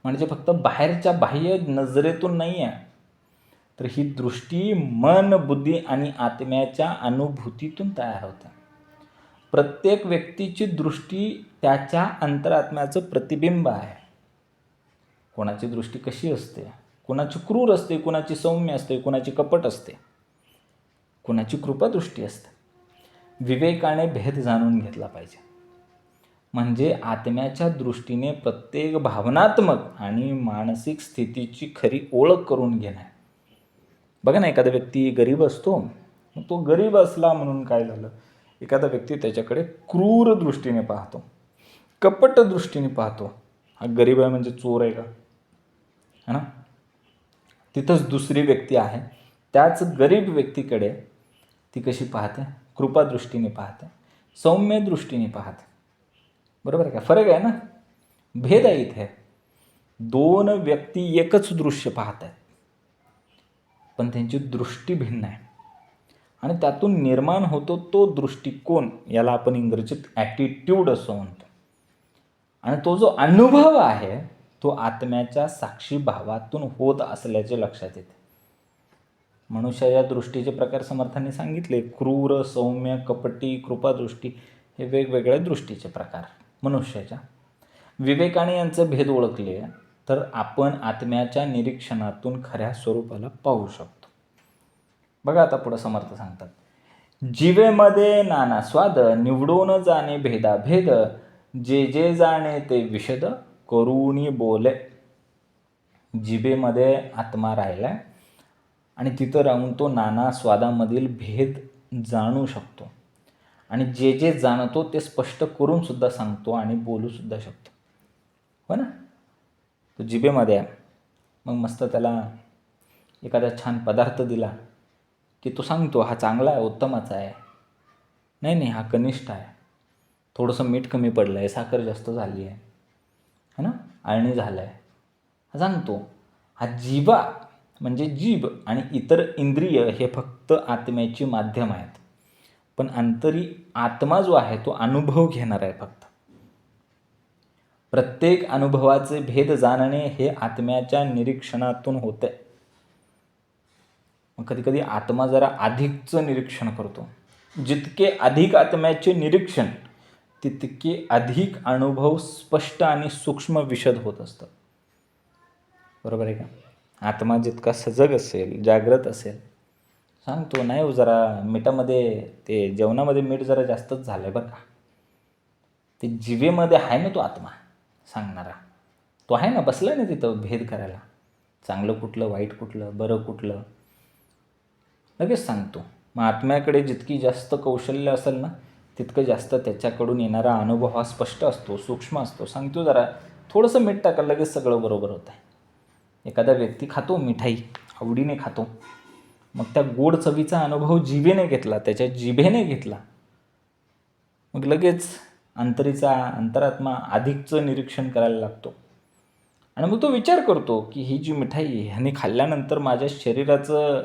म्हणजे फक्त बाहेरच्या बाह्य नजरेतून नाही आहे, तर ही दृष्टी मन, बुद्धी आणि आत्म्याच्या अनुभूतीतून तयार होते. प्रत्येक व्यक्तीची दृष्टी त्याच्या अंतरात्म्याचं प्रतिबिंब आहे. कोणाची दृष्टी कशी असते, कोणाची क्रूर असते, कोणाची सौम्य असते, कोणाची कपट असते, कोणाची कृपादृष्टी असते. विवेकाने भेद जाणून घेतला पाहिजे. म्हणजे आत्म्याच्या दृष्टीने प्रत्येक भावनात्मक आणि मानसिक स्थितीची खरी ओळख करून घेणे. बघा ना, एखादा व्यक्ती गरीब असतो, मग तो गरीब असला म्हणून काय झालं, एखादा व्यक्ती त्याच्याकडे क्रूर दृष्टीने पाहतो, कपट दृष्टीने पाहतो. हा गरीब आहे म्हणजे चोर आहे का, है ना. तिथंच दुसरी व्यक्ती आहे, त्याच गरीब व्यक्तीकडे ती कशी पाहते, कृपादृष्टीने पाहते, सौम्य दृष्टीने पाहते. बरोबर आहे का, फरक आहे ना, भेद आहे इथे. दोन व्यक्ती एकच दृश्य पाहत आहेत, पण त्यांची दृष्टी भिन्न आहे. आणि त्यातून निर्माण होतो तो दृष्टिकोन, याला आपण इंग्रजीत ॲटिट्यूड असं म्हणतो. आणि तो जो अनुभव आहे तो आत्म्याच्या साक्षी भावातून होत असल्याचे लक्षात येते. मनुष्याच्या दृष्टीचे प्रकार समर्थांनी सांगितले, क्रूर, सौम्य, कपटी, कृपादृष्टी, हे वेगवेगळ्या दृष्टीचे प्रकार मनुष्याच्या. विवेकाने यांचे भेद ओळखले तर आपण आत्म्याच्या निरीक्षणातून खऱ्या स्वरूपाला पाहू शकतो. बघा आता पुढे समर्थ सांगतात, जीवेमध्ये नाना स्वाद, निवडून जाणे भेदाभेद, जे जे जाणे ते विशद, करुणी बोले. जिभेमध्ये आत्मा राहिलाय आणि तिथं राहून तो नाना स्वादामधील भेद जाणू शकतो. आणि जे जे जाणतो ते स्पष्ट करून सुद्धा सांगतो आणि बोलू सुद्धा शकतो. हो ना, तो जिभेमध्ये आहे. मग मस्त त्याला एखादा छान पदार्थ दिला की तो सांगतो हा चांगला आहे, उत्तमाचा आहे, नाही हा कनिष्ठ आहे, थोडंसं मीठ कमी पडलं आहे, साखर जास्त झाली आहे, है ना, आळणी झालं आहे, हा सांगतो. हा जिभा म्हणजे जीभ आणि इतर इंद्रिय हे फक्त आत्म्याची माध्यम आहेत, पण अंतरी आत्मा जो आहे तो अनुभव घेणार आहे फक्त. प्रत्येक अनुभवाचे भेद जाणणे हे आत्म्याच्या निरीक्षणातून होते. मग कधी कधी आत्मा जरा अधिकचं निरीक्षण करतो. जितके अधिक आत्म्याचे निरीक्षण तितके अधिक अनुभव स्पष्ट आणि सूक्ष्म विशद होत असतात. बरोबर आहे का. आत्मा जितका सजग असेल, जागृत असेल, सांगतो नाही हो जरा मिठामध्ये, ते जेवणामध्ये मीठ जरा जास्तच झालं आहे बरं का. ते जिभेमध्ये आहे ना तो आत्मा सांगणारा, तो आहे ना, बसला ना तिथं भेद करायला, चांगलं कुठलं, वाईट कुठलं, बरं कुठलं, लगेच सांगतो. मग आत्म्याकडे जितकी जास्त कौशल्य असेल ना, तितकं जास्त त्याच्याकडून येणारा अनुभव हा स्पष्ट असतो, सूक्ष्म असतो. सांगतो जरा थोडंसं मीठ टाका, लगेच सगळं बरोबर होतं आहे. एखादा व्यक्ती खातो मिठाई, आवडीने खातो, मग त्या गोड चवीचा अनुभव जिभेने घेतला, त्याच्या जिभेने घेतला, मग लगेच अंतरात्मा अधिकचं निरीक्षण करायला लागतो. आणि मग तो विचार करतो की ही जी मिठाई ह्याने खाल्ल्यानंतर माझ्या शरीराचं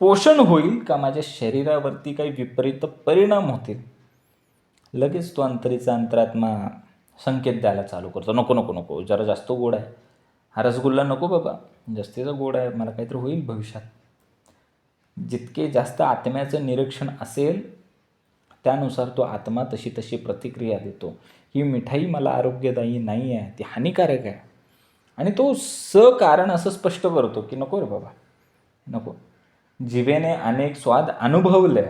पोषण होईल का, माझ्या शरीरावरती काही विपरीत परिणाम होतील. लगेच तो अंतरात्मा संकेत द्यायला चालू करतो, नको नको नको, जरा जास्त गोड आहे, हा रसगुल्ला नको बाबा, जास्तीचा गोड आहे, मला काहीतरी होईल भविष्यात. जितके जास्त आत्म्याचं निरीक्षण असेल त्यानुसार तो आत्मा तशी प्रतिक्रिया देतो. ही मिठाई मला आरोग्यदायी नाही आहे, ती हानिकारक आहे. आणि तो कारण असं स्पष्ट करतो की नको रे बाबा, नको. जिभेने अनेक स्वाद अनुभवले,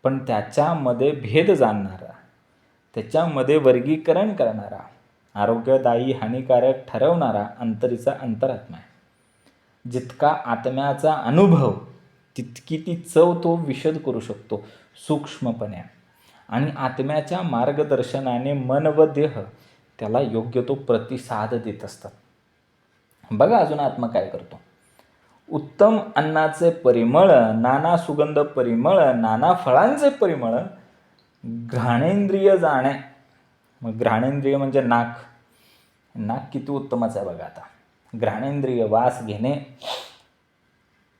पण त्याच्यामध्ये भेद जाणणारा, त्याच्यामध्ये वर्गीकरण करणारा, आरोग्यदायी हानिकारक ठरवणारा अंतरात्मा आहे. जितका आत्म्याचा अनुभव तितकी ती चव तो विशद करू शकतो सूक्ष्मपणे. आणि आत्म्याच्या मार्गदर्शनाने मन व देह त्याला योग्य तो प्रतिसाद देत असतात. बघा अजून आत्मा काय करतो. उत्तम अन्नाचे परिमळ, नाना सुगंध परिमळ, नाना फळांचे परिमळ घ्राणेंद्रिय जाणे. मग घ्राणेंद्रिय म्हणजे नाक. नाक किती उत्तमच आहे बघा. आता घ्राणेंद्रिय वास घेणे,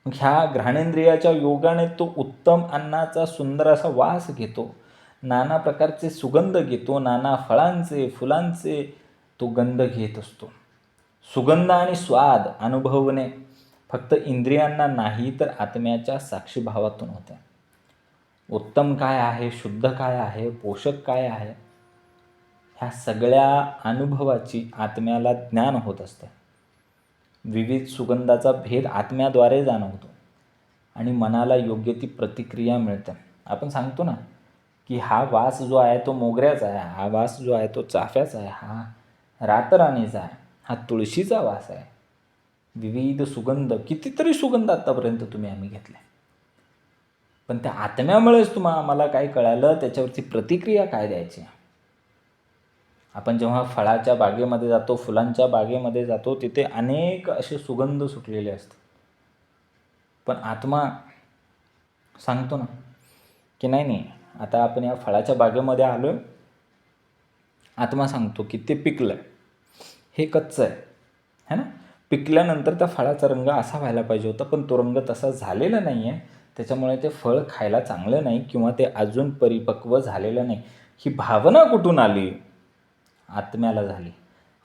ह्या घ्राणेंद्रियाच्या योगाने तो उत्तम अन्नाचा सुंदर असा वास घेतो, नाना प्रकारचे सुगंध घेतो, नाना फळांचे फुलांचे तो गंध घेत असतो. सुगंध आणि स्वाद अनुभवणे फक्त इंद्रियांना नाही तर आत्म्याच्या साक्षीभावातून होते. उत्तम काय आहे, शुद्ध काय आहे, पोषक काय आहे, ह्या सगळ्या अनुभवाची आत्म्याला ज्ञान होत असते. विविध सुगंधाचा भेद आत्म्याद्वारे जाणवतो आणि मनाला योग्य ती प्रतिक्रिया मिळते. आपण सांगतो ना की हा वास जो आहे तो मोगऱ्याचा आहे, हा वास जो आहे तो चाफ्याचा आहे, हा रातराणीचा आहे, हा तुळशीचा वास आहे. विविध सुगंध, कितीतरी सुगंध आत्तापर्यंत आम्ही घेतले, पण त्या आत्म्यामुळेच आम्हाला काय कळालं, त्याच्यावरची प्रतिक्रिया काय द्यायची. आपण जेव्हा फळाच्या बागेमध्ये जातो, फुलांच्या बागेमध्ये जातो, तिथे अनेक असे सुगंध सुटलेले असतात, पण आत्मा सांगतो ना की नाही, आता आपण या फळाच्या बागेमध्ये आलो आहे. आत्मा सांगतो की ते पिकलं, हे कच्चं आहे, है ना. पिकल्यानंतर त्या फळाचा रंग असा व्हायला पाहिजे होता, पण तो रंग तसा झालेला नाही आहे. त्याच्यामुळे ते फळ खायला चांगलं नाही किंवा ते अजून परिपक्व झालेलं नाही. ही भावना कुठून आली? आत्म्याला झाली.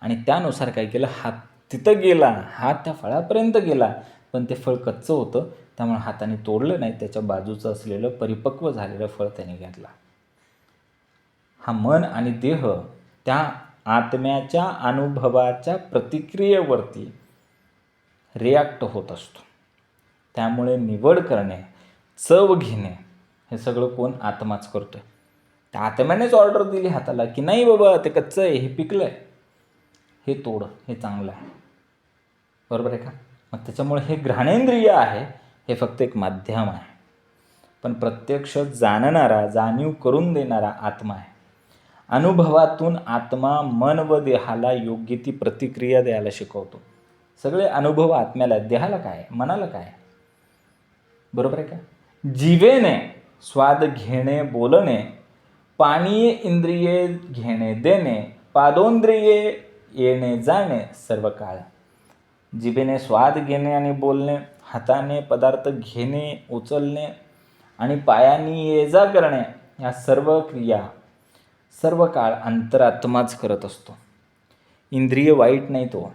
आणि त्यानुसार काय केलं, हात तिथं गेला, हात त्या फळापर्यंत गेला, पण ते फळ कच्चं होतं, त्यामुळे हाताने तोडलं नाही. त्याच्या बाजूचं असलेलं परिपक्व झालेलं फळ त्याने घेतला. हा मन आणि देह त्या आत्म्याच्या अनुभवाच्या प्रतिक्रियेवरती रिॲक्ट होत असतो. त्यामुळे निवड करणे, चव घेणे, हे सगळं कोण? आत्माच करतोय. त्या आत्म्यानेच ऑर्डर दिली हाताला की नाही बाबा, ते कच्चं आहे, हे पिकलं आहे, हे तोड, हे चांगलं आहे. बरोबर आहे का? मग त्याच्यामुळे हे घ्राणेंद्रिय आहे, हे फक्त एक माध्यम आहे, पण प्रत्यक्ष जाणणारा, जाणीव करून देणारा आत्मा आहे. अनुभवातून आत्मा मन व देहाला योग्य ती प्रतिक्रिया द्यायला शिकवतो. सगळे अनुभव आत्म्याला, देहाला काय, मनाला काय. बरोबर आहे का? जिवेने स्वाद घेणे बोलणे, पाणी इंद्रिये घेणे देणे, पादोंद्रिये येणे जाणे सर्व काळ. जिभेने स्वाद घेणे आणि बोलणे, हाताने पदार्थ घेणे उचलणे आणि पायाने ये जा करणे, या सर्व क्रिया सर्व काळ अंतरात्माच करत असतो. इंद्रिय वाईट नाही, तो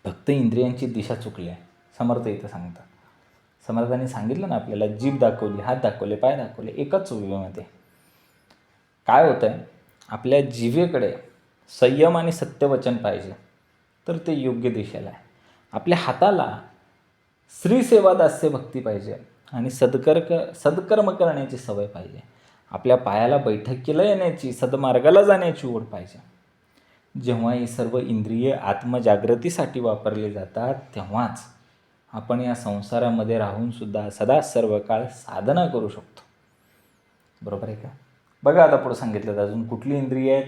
फक्त इंद्रियांची दिशा चुकली आहे. समर्थ इथं सांगतात. समर्थांनी सांगितलं ना आपल्याला, जीभ दाखवली, हात दाखवले, पाय दाखवले, एकच चुकीमध्ये काय होतं आहे, आपल्या जिभेकडे संयम आणि सत्यवचन पाहिजे तर ते योग्य दिशेला आहे. आपल्या हाताला श्रीसेवा दास्य भक्ती पाहिजे आणि सत्कर्म करण्याची सवय पाहिजे. आपल्या पायाला बैठकीला येण्याची, सद्मार्गाला जाण्याची ओढ पाहिजे. जेव्हा ही सर्व इंद्रिये आत्मजागृतीसाठी वापरली जातात, तेव्हाच आपण या संसारामध्ये राहूनसुद्धा सदा सर्व काळ साधना करू शकतो. बरोबर आहे का? बघा आता पुढे सांगितलं अजून कुठली इंद्रिय आहेत.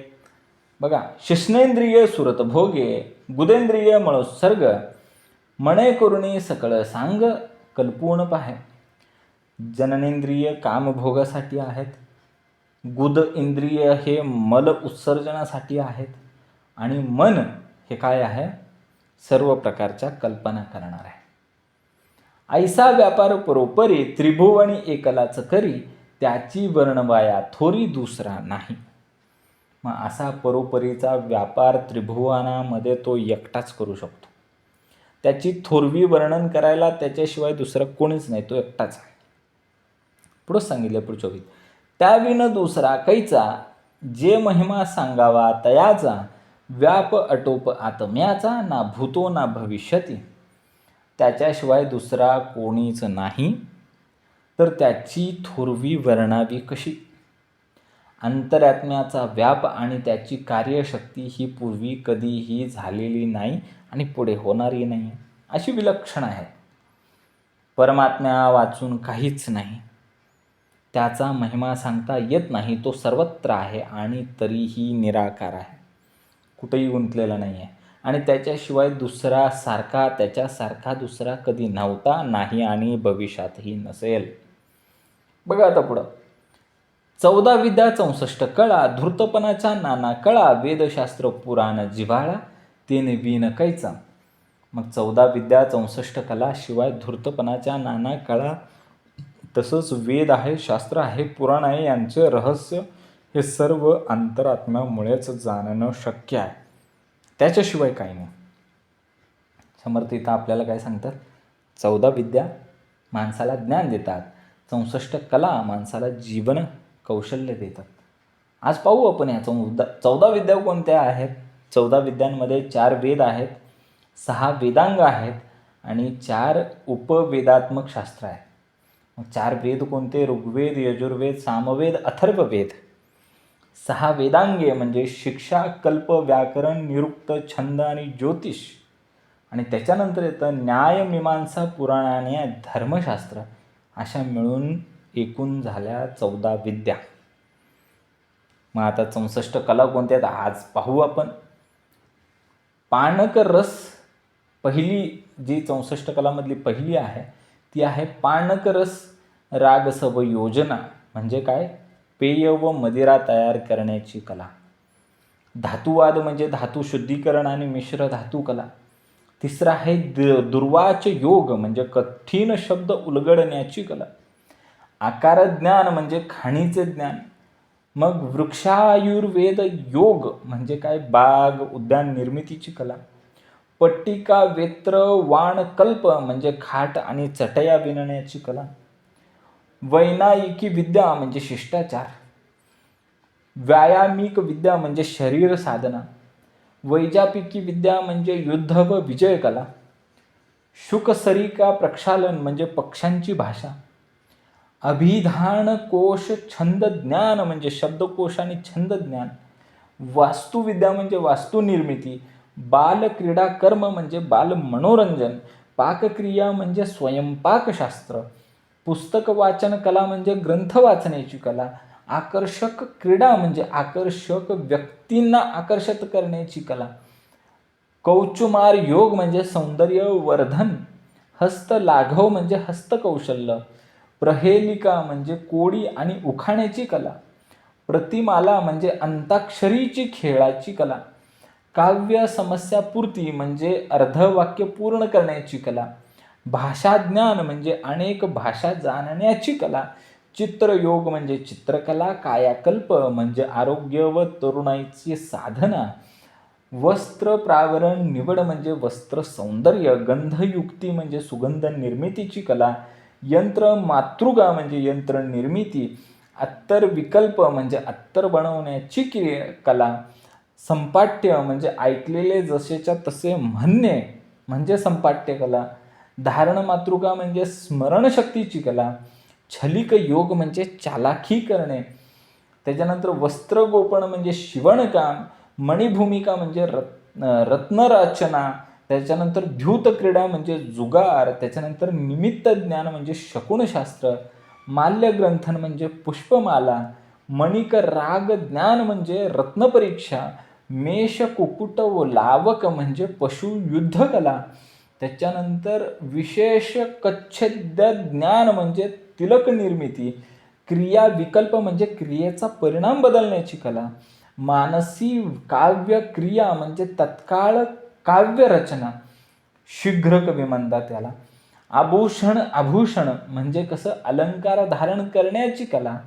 बघा, शिष्णेंद्रिय सुरत भोगे, गुदेंद्रिय मळोत्सर्ग, मणे करुणी सकळ सांग कल्पून पाहे. जननेंद्रिय कामभोगासाठी आहेत, गुद इंद्रिय हे मल उत्सर्जनासाठी आहेत, आणि मन हे काय आहे, सर्व प्रकारच्या कल्पना करणार आहे. ऐसा व्यापार परोपरी त्रिभुवनी एकलाच करी, त्याची वर्णवाया थोरी दुसरा नाही. मग असा परोपरीचा व्यापार त्रिभुवनामध्ये तो एकटाच करू शकतो. त्याची थोरवी वर्णन करायला त्याच्याशिवाय दुसरं कोणीच नाही, तो एकटाच आहे. पुढं सांगितलं पुढच्या ओळीत, त्याविन दुसरा कैचा, जे महिमा सांगावा तयाचा, व्याप अटोप आत्म्याचा, ना भूतो ना भविष्यती. त्याच्याशिवाय दुसरा कोणीच नाही, तर त्याची थोरवी वर्णावी कशी. अंतरात्म्याचा व्याप आणि त्याची कार्यशक्ती ही पूर्वी कधीही झालेली नाही आणि पुढे होणारी नाही, अशी विलक्षण आहे. परमात्म्या वाचून काहीच नाही. त्याचा महिमा सांगता येत नाही. तो सर्वत्र आहे आणि तरीही निराकार आहे, कुठेही गुंतलेला नाही आहे. आणि त्याच्याशिवाय त्याच्यासारखा दुसरा कधी नव्हता, नाही आणि भविष्यातही नसेल. बघा आता पुढं. 14 विद्या 64 कळा, धूर्तपणाच्या नाना कळा, वेदशास्त्र पुराण जिव्हाळा, तेने विन कैचा. मग 14 विद्या 64 कला शिवाय धूर्तपणाच्या नाना कळा, तसंच वेद आहे, शास्त्र आहे, पुराण आहे, यांचे रहस्य हे सर्व अंतरात्म्यामुळेच जाणणं शक्य आहे, त्याच्याशिवाय काही नाही. समर्थ इथं आपल्याला काय सांगतात? 14 विद्या माणसाला ज्ञान देतात, 64 कला माणसाला जीवन कौशल्य देतात. आज पाहू आपण या 14 विद्या कोणत्या आहेत. 14 विद्यांमध्ये 4 वेद आहेत, 6 वेदांग आहेत आणि 4 उपवेदात्मक शास्त्र आहेत. मग 4 वेद कोणते? ऋग्वेद, यजुर्वेद, सामवेद, अथर्ववेद. 6 वेदांगे म्हणजे शिक्षा, कल्प, व्याकरण, निरुक्त, छंद आणि ज्योतिष. आणि त्याच्यानंतर येतं न्याय, मीमांसा, पुराण आणि धर्मशास्त्र. अशा मिळून एकूण झाल्या 14 विद्या. मग आता 64 कला कोणत्या आहेत आज पाहू आपण. पाणक रस, पहिली जी 64 कलामधली पहिली आहे ती आहे पाणक रस राग सव योजना. म्हणजे काय? पेय व मदिरा तयार करण्याची कला. धातुवाद म्हणजे धातू शुद्धीकरण आणि मिश्र धातू कला. तिसरा आहे दुर्वाच योग म्हणजे कठीण शब्द उलगडण्याची कला. आकार ज्ञान म्हणजे खाणीचे ज्ञान. मग वृक्षायुर्वेद योग म्हणजे काय? बाग उद्यान निर्मितीची कला. पट्टिका वेत्र वाण कल्प म्हणजे खाट आणि चटया विणण्याची कला. वैनायिकी विद्या म्हणजे शिष्टाचार. व्यायामिक विद्या म्हणजे शरीर साधना. वैजापिकी विद्या म्हणजे युद्ध व विजय कला. शुकसरिका प्रक्षालन म्हणजे पक्ष्यांची भाषा. अभिधान कोश छंद ज्ञान म्हणजे शब्दकोश आणि छंद ज्ञान. वास्तुविद्या म्हणजे वास्तू निर्मिती. बाल क्रीडा कर्म म्हणजे बाल मनोरंजन. पाकक्रिया म्हणजे स्वयंपाकशास्त्र. पुस्तक वाचन कला म्हणजे ग्रंथ वाचण्याची कला. आकर्षक क्रीडा म्हणजे आकर्षक व्यक्तींना आकर्षित करण्याची कला. कौचुमार योग म्हणजे सौंदर्य वर्धन. हस्तलाघव म्हणजे हस्तकौशल्य. प्रहेलिका म्हणजे कोडी आणि उखाण्याची कला. प्रतिमाला म्हणजे अंताक्षरीची खेळाची कला. काव्य समस्यापूर्ती म्हणजे अर्धवाक्य पूर्ण करण्याची कला. भाषाज्ञान म्हणजे अनेक भाषा जाणण्याची कला. चित्रयोग म्हणजे चित्रकला. कायाकल्प म्हणजे आरोग्य व तरुणाईची साधना. वस्त्र प्रावरण निवड म्हणजे वस्त्र सौंदर्य. गंधयुक्ती म्हणजे सुगंध निर्मितीची कला. यंत्र मातृगा म्हणजे यंत्र निर्मिती. अत्तर विकल्प म्हणजे अत्तर बनवण्याची कला. संपाट्य म्हणजे ऐकलेले जसेच्या तसे म्हणणे म्हणजे संपाट्य कला. धारण मातृका म्हणजे स्मरणशक्तीची कला. छलिक योग म्हणजे चालाखी करणे. त्याच्यानंतर वस्त्रगोपन म्हणजे शिवणकाम. मणिभूमिका म्हणजे रत्नरचना. त्याच्यानंतर द्यूत क्रीडा म्हणजे जुगार. त्याच्यानंतर निमित्त ज्ञान म्हणजे शकुनशास्त्र. माल्यग्रंथन म्हणजे पुष्पमाला. मणिक राग ज्ञान म्हणजे रत्नपरीक्षा. मेष कुकुट व लावक म्हणजे पशु युद्धकला. त्याच्यानंतर विशेष कच्छेद्य ज्ञान म्हणजे तिलक निर्मिती. क्रिया विकल्प म्हणजे क्रियेचा परिणाम बदलण्याची कला. मानसी काव्य क्रिया म्हणजे तत्काळ काव्य रचना. शीघ्र कवी म्हणतात त्याला. आभूषण म्हणजे कसं? अलंकार धारण करण्याची कला.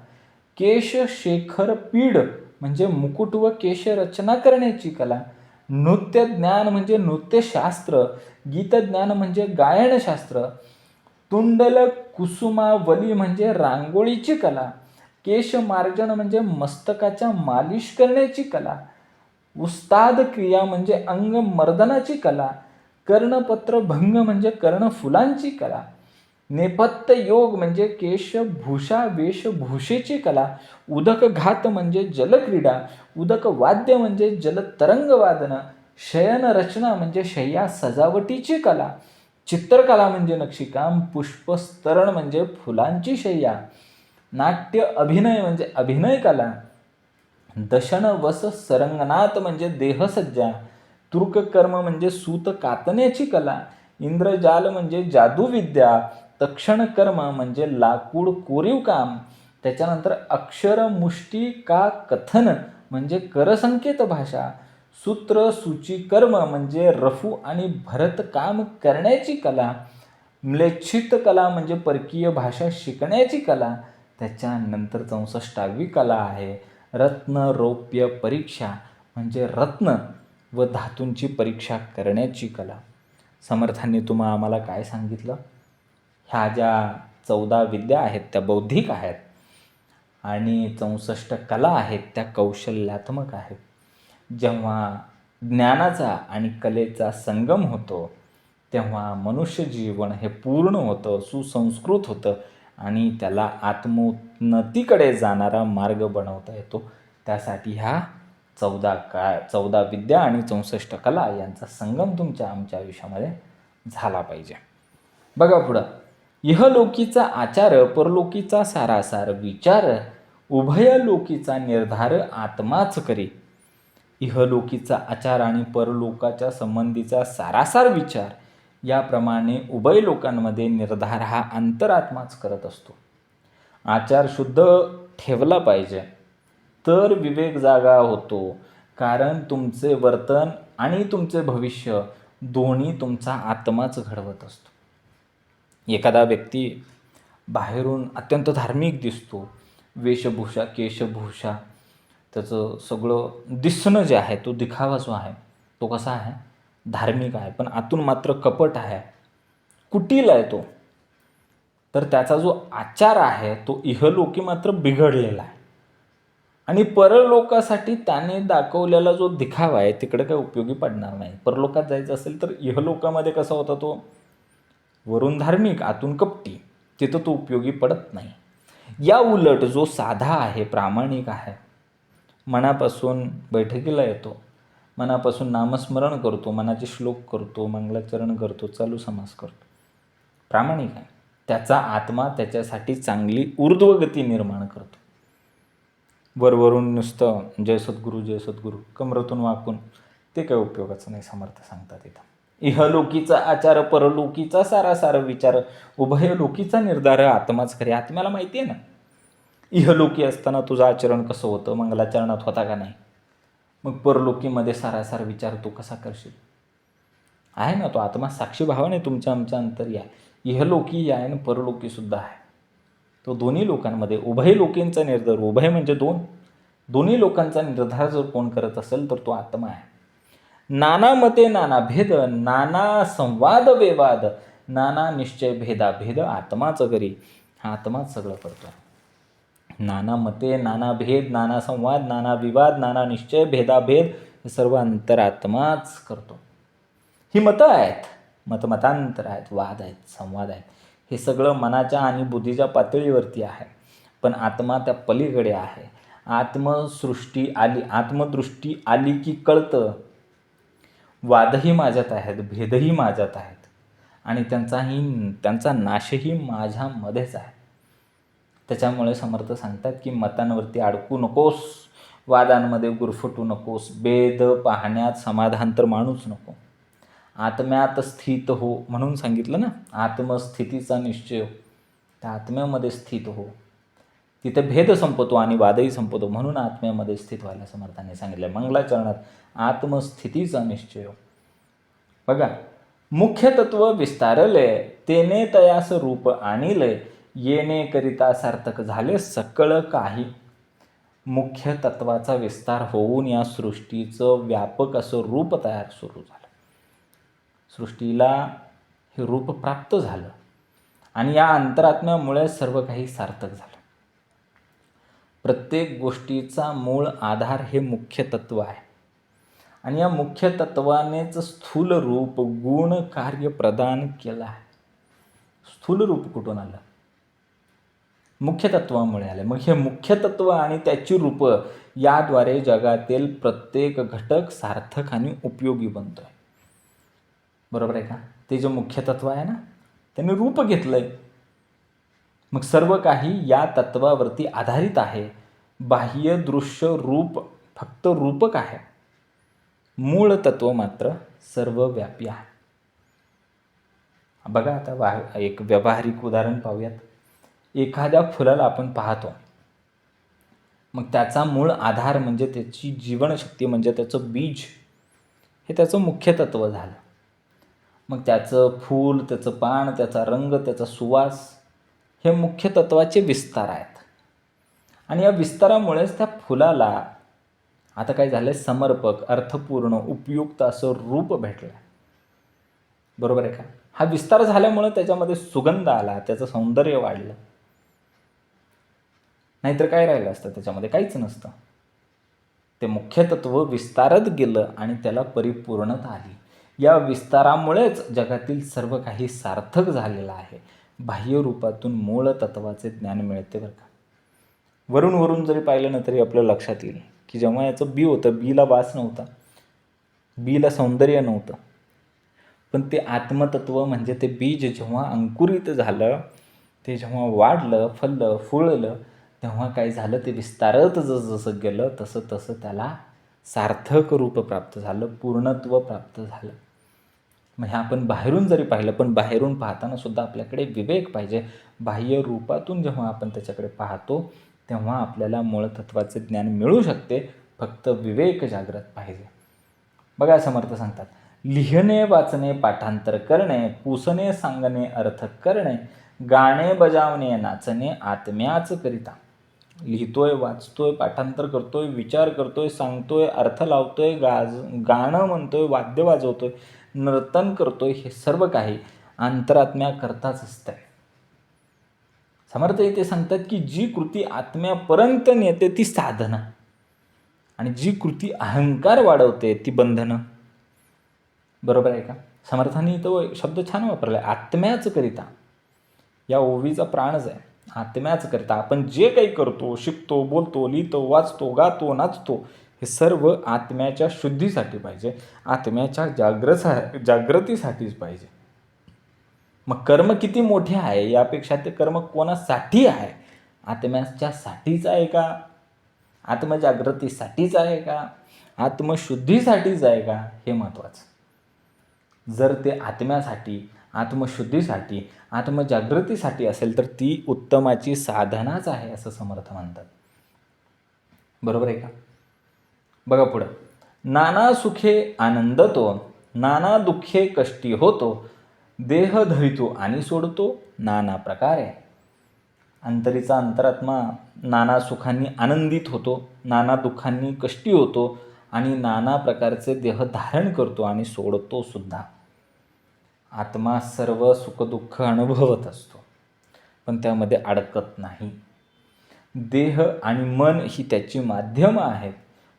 केश शेखर पीड म्हणजे मुकुट व केश रचना करण्याची कला. नृत्य ज्ञान म्हणजे नृत्यशास्त्र. गीतज्ञान म्हणजे गायनशास्त्र. तुंडल कुसुमावली म्हणजे रांगोळीची कला. केशमार्जन म्हणजे मस्तकाच्या मालिश करण्याची कला. उस्ताद क्रिया म्हणजे अंग मर्दनाची कला. कर्णपत्र भंग म्हणजे कर्णफुलांची कला. नेपथ्य योग म्हणजे केशभूषा वेशभूषेची कला. उदक घात म्हणजे जलक्रीडा. उदक वाद्य म्हणजे जलतरंग वादन. शयन रचना म्हणजे शय्या सजावटीची कला. चित्रकला म्हणजे नक्षीकाम. पुष्पस्तरण म्हणजे फुलांची शय्या. नाट्य अभिनय म्हणजे अभिनय कला, दशन वस सरंगनाथ म्हणजे देहसज्जा, तुर्ककर्म म्हणजे सूत कातण्याची कला, इंद्रजाल म्हणजे जादूविद्या, तक्षण कर्म म्हणजे लाकूड कोरीव काम, त्याच्यानंतर अक्षर मुष्टी का कथन म्हणजे करसंकेत भाषा, सूत्र सूची कर्म म्हणजे रफू आणि भरत काम करण्याची कला, म्लेच्छित कला म्हणजे परकीय भाषा शिकण्याची कला, त्याच्यानंतर 64वी कला आहे रत्न रौप्य परीक्षा म्हणजे रत्न व धातूंची परीक्षा करण्याची कला. समर्थांनी आम्हाला काय सांगितलं? ह्या ज्या 14 विद्या आहेत त्या बौद्धिक आहेत आणि 64 कला आहेत त्या कौशल्यात्मक आहेत. जेव्हा ज्ञानाचा आणि कलेचा संगम होतो तेव्हा मनुष्य जीवन हे पूर्ण होतं, सुसंस्कृत होतं आणि त्याला आत्मोन्नतीकडे जाणारा मार्ग बनवता येतो. त्यासाठी ह्या 14 विद्या आणि 64 कला यांचा संगम तुमच्या आमच्या आयुष्यामध्ये झाला पाहिजे. बघा पुढं, इहलोकीचा आचार परलोकीचा सारासार विचार, उभयलोकीचा निर्धार आत्माच करी. इहलोकीचा आचार आणि परलोकाच्या संबंधीचा सारासार विचार याप्रमाणे उभय लोकांमध्ये निर्धार हा अंतरात्माच करत असतो. आचार शुद्ध ठेवला पाहिजे तर विवेक जागा होतो, कारण तुमचे वर्तन आणि तुमचे भविष्य दोन्ही तुमचा आत्माच घडवत असतो. एखादा व्यक्ती बाहेरून अत्यंत धार्मिक दिसतो, वेशभूषा केशभूषा त्याचं सगळं दिसणं जे आहे तो दिखावा जो आहे तो कसा आहे, धार्मिक आहे, पण आतून मात्र कपट आहे, कुटील आहे तो. तर त्याचा जो आचार आहे तो इहलोकी मात्र बिघडलेला आहे आणि परलोकासाठी त्याने दाखवलेला जो दिखावा आहे तिकडे काही उपयोगी पडणार नाही. परलोकात जायचं असेल तर इहलोकामध्ये कसा होता तो, वरून धार्मिक आतून कपटी, तिथं तो उपयोगी पडत नाही. या उलट जो साधा आहे, प्रामाणिक आहे, मनापासून बैठकीला येतो, मनापासून नामस्मरण करतो, मनाचे श्लोक करतो, मंगलाचरण करतो, चालू समास करतो, प्रामाणिक आहे, त्याचा आत्मा त्याच्यासाठी चांगली ऊर्ध्वगती निर्माण करतो. वरवरून नुसतं जय सद्गुरू कमरतून वाकून ते काही उपयोगाचं नाही. समर्थ सांगतात इथं, इहलोकीचा आचार परलोकीचा सारासार विचार, उभयलोकीचा निर्धार आत्माच खरे. आत्म्याला माहिती आहे ना इहलोकी असताना तुझं आचरण कसं होतं, मंगलाचरणात होता का नाही, मग परलोकीमध्ये सारासार विचार तू कसा करशील. आहे ना तो आत्मा साक्षी भावाने तुमच्या आमच्या अंतर्या इहलोकी आहे आणि परलोकी सुद्धा आहे. तो दोन्ही लोकांमध्ये उभय लोकींचा निर्धार, उभय म्हणजे दोन्ही लोकांचा निर्धार जर कोण करत असेल तर तो आत्मा आहे. नाना मते नाना भेद, नाना संवाद वेवाद, नाना निश्चय भेदाभेद आत्माच करी. हा आत्माच सगळं करतो. नाना मते नाना भेद, नाना संवाद, नाना विवाद, नाना निश्चय भेदाभेद हे सर्व अंतरात्माच करतो. ही मतं आहेत, मतांतर आहेत, वाद आहेत, संवाद आहेत, हे सगळं मनाच्या आणि बुद्धीच्या पातळीवरती आहे. पण आत्मा त्या पलीकडे आहे. आत्मदृष्टी आली की कळतं, वादही माझ्यात आहेत, भेदही माझ्यात आहेत आणि त्यांचा नाशही माझ्यामध्येच आहे. त्याच्यामुळे समर्थ सांगतात की मतांवरती अडकू नकोस, वादांमध्ये गुरफटू नकोस, भेद पाहण्यात समाधान तर मानूच नको. आत्म्यात स्थित हो म्हणून सांगितलं ना, आत्मस्थितीचा निश्चय, त्या आत्म्यामध्ये स्थित हो, तिथे भेद संपतो आणि वादही संपतो. म्हणून आत्म्यामध्ये स्थित व्हायला समर्थाने सांगितलं. मंगलाचरणात आत्मस्थितीचा निश्चय. बघा, मुख्य तत्व विस्तारले तेने तयास रूप आणिले, येणे करिता सार्थक झाले सकळ काही. मुख्य तत्वाचा विस्तार होऊन या सृष्टीचं व्यापक असं रूप तयार सुरू झालं. सृष्टीला हे रूप प्राप्त झालं आणि या अंतरात्म्यामुळे सर्व काही सार्थक झालं. प्रत्येक गोष्टीचा मूळ आधार हे मुख्य तत्व आहे आणि या मुख्य तत्वानेच स्थूल रूप गुण कार्य प्रदान केलं आहे. स्थूल रूप कुठून आलं? मुख्य तत्वामुळे आले. मग हे मुख्य तत्व आणि त्याची रूप याद्वारे जगातील प्रत्येक घटक सार्थक आणि उपयोगी बनतोय. बरोबर आहे का? ते जे मुख्य तत्व आहे ना त्याने रूप घेतलंय. मग सर्व काही या तत्वावरती आधारित आहे. बाह्य दृश्य रूप फक्त रूपक आहे, मूळ तत्व मात्र सर्वव्यापी आहे. बघा आता एक व्यावहारिक उदाहरण पाहूयात. एखाद्या फुलाला आपण पाहतो, मग त्याचा मूळ आधार म्हणजे त्याची जीवनशक्ती म्हणजे त्याचं बीज, हे त्याचं मुख्य तत्व झालं. मग त्याचं फूल, त्याचं पान, त्याचा रंग, त्याचा सुवास हे मुख्य तत्वाचे विस्तार आहेत. आणि या विस्तारामुळेच त्या फुलाला आता काय झालं, समर्पक, अर्थपूर्ण, उपयुक्त असं रूप भेटलं. बरोबर आहे का? हा विस्तार झाल्यामुळे त्याच्यामध्ये सुगंध आला, त्याचं सौंदर्य वाढलं. नाहीतर काय राहिलं असतं त्याच्यामध्ये? काहीच नसतं. ते मुख्य तत्व विस्तारत गेलं आणि त्याला परिपूर्णता आली. या विस्तारामुळेच जगातील सर्व काही सार्थक झालेलं आहे. बाह्य रूपातून मूळ तत्वाचे ज्ञान मिळते बरं का. वरून जरी पाहिलं ना तरी आपल्या लक्षात येईल की जेव्हा याचं बी होतं, बीला वास नव्हता, बीला सौंदर्य नव्हतं, पण ते आत्मतत्व म्हणजे ते बीज जेव्हा अंकुरित झालं, ते जेव्हा वाढलं, फललं, फुललं, तेव्हा काय झालं, ते विस्तारत जसं गेलं तसं त्याला सार्थक रूप प्राप्त झालं, पूर्णत्व प्राप्त झालं. मग हे आपण बाहेरून जरी पाहिलं, पण बाहेरून पाहताना सुद्धा आपल्याकडे विवेक पाहिजे. बाह्य रूपातून जेव्हा आपण त्याच्याकडे पाहतो तेव्हा आपल्याला मूळ तत्वाचे ज्ञान मिळू शकते, फक्त विवेक जागृत पाहिजे. बघा समर्थ सांगतात, लिहिणे वाचणे पाठांतर करणे, पुसणे सांगणे अर्थ करणे, गाणे बजावणे नाचणे आत्म्याच करिता. लिहितोय, वाचतोय, पाठांतर करतोय, विचार करतोय, सांगतोय, अर्थ लावतोय, गाणं म्हणतोय, वाद्य वाजवतोय, नर्तन करतोय, हे सर्व काही अंतरात्म्याकरताच असतंय. समर्थ इथे सांगतात की जी कृती आत्म्यापर्यंत नेते ती साधना, आणि जी कृती अहंकार वाढवते ती बंधनं. बरोबर आहे का? समर्थांनी तो शब्द छान वापरला आहे, आत्म्याच करिता. या ओवीचा प्राणच आहे, आत्म्याच करिता. आपण जे काही करतो, शिकतो, बोलतो, लिहितो, वाचतो, गातो, नाचतो, हे सर्व आत्म्याच्या शुद्धीसाठी पाहिजे, आत्म्याच्या जागृतीसाठीच पाहिजे. मग कर्म किती मोठे आहे यापेक्षा ते कर्म कोणासाठी आहे? आत्म्याच्यासाठीच आहे का? आत्मजागृतीसाठीच आहे का? आत्मशुद्धीसाठीच आहे का? हे महत्त्वाचं. जर ते आत्म्यासाठी, आत्मशुद्धीसाठी, आत्मजागृतीसाठी असेल तर ती उत्तमाची साधनाच आहे असं समर्थ म्हणतात. बरोबर आहे का? बघा पुढं, नाना सुखे आनंदतो, नाना दुःखे कष्टी होतो, देह धरितो आणि सोडतो नाना प्रकारे. अंतरीचा अंतरात्मा नाना सुखांनी आनंदित होतो, नाना दुःखांनी कष्टी होतो आणि नाना प्रकारचे देह धारण करतो आणि सोडतो सुद्धा. आत्मा सर्व सुखदुःख अनुभवत असतो, पण त्यामध्ये अडकत नाही. देह आणि मन ही त्याची माध्यमं आहेत,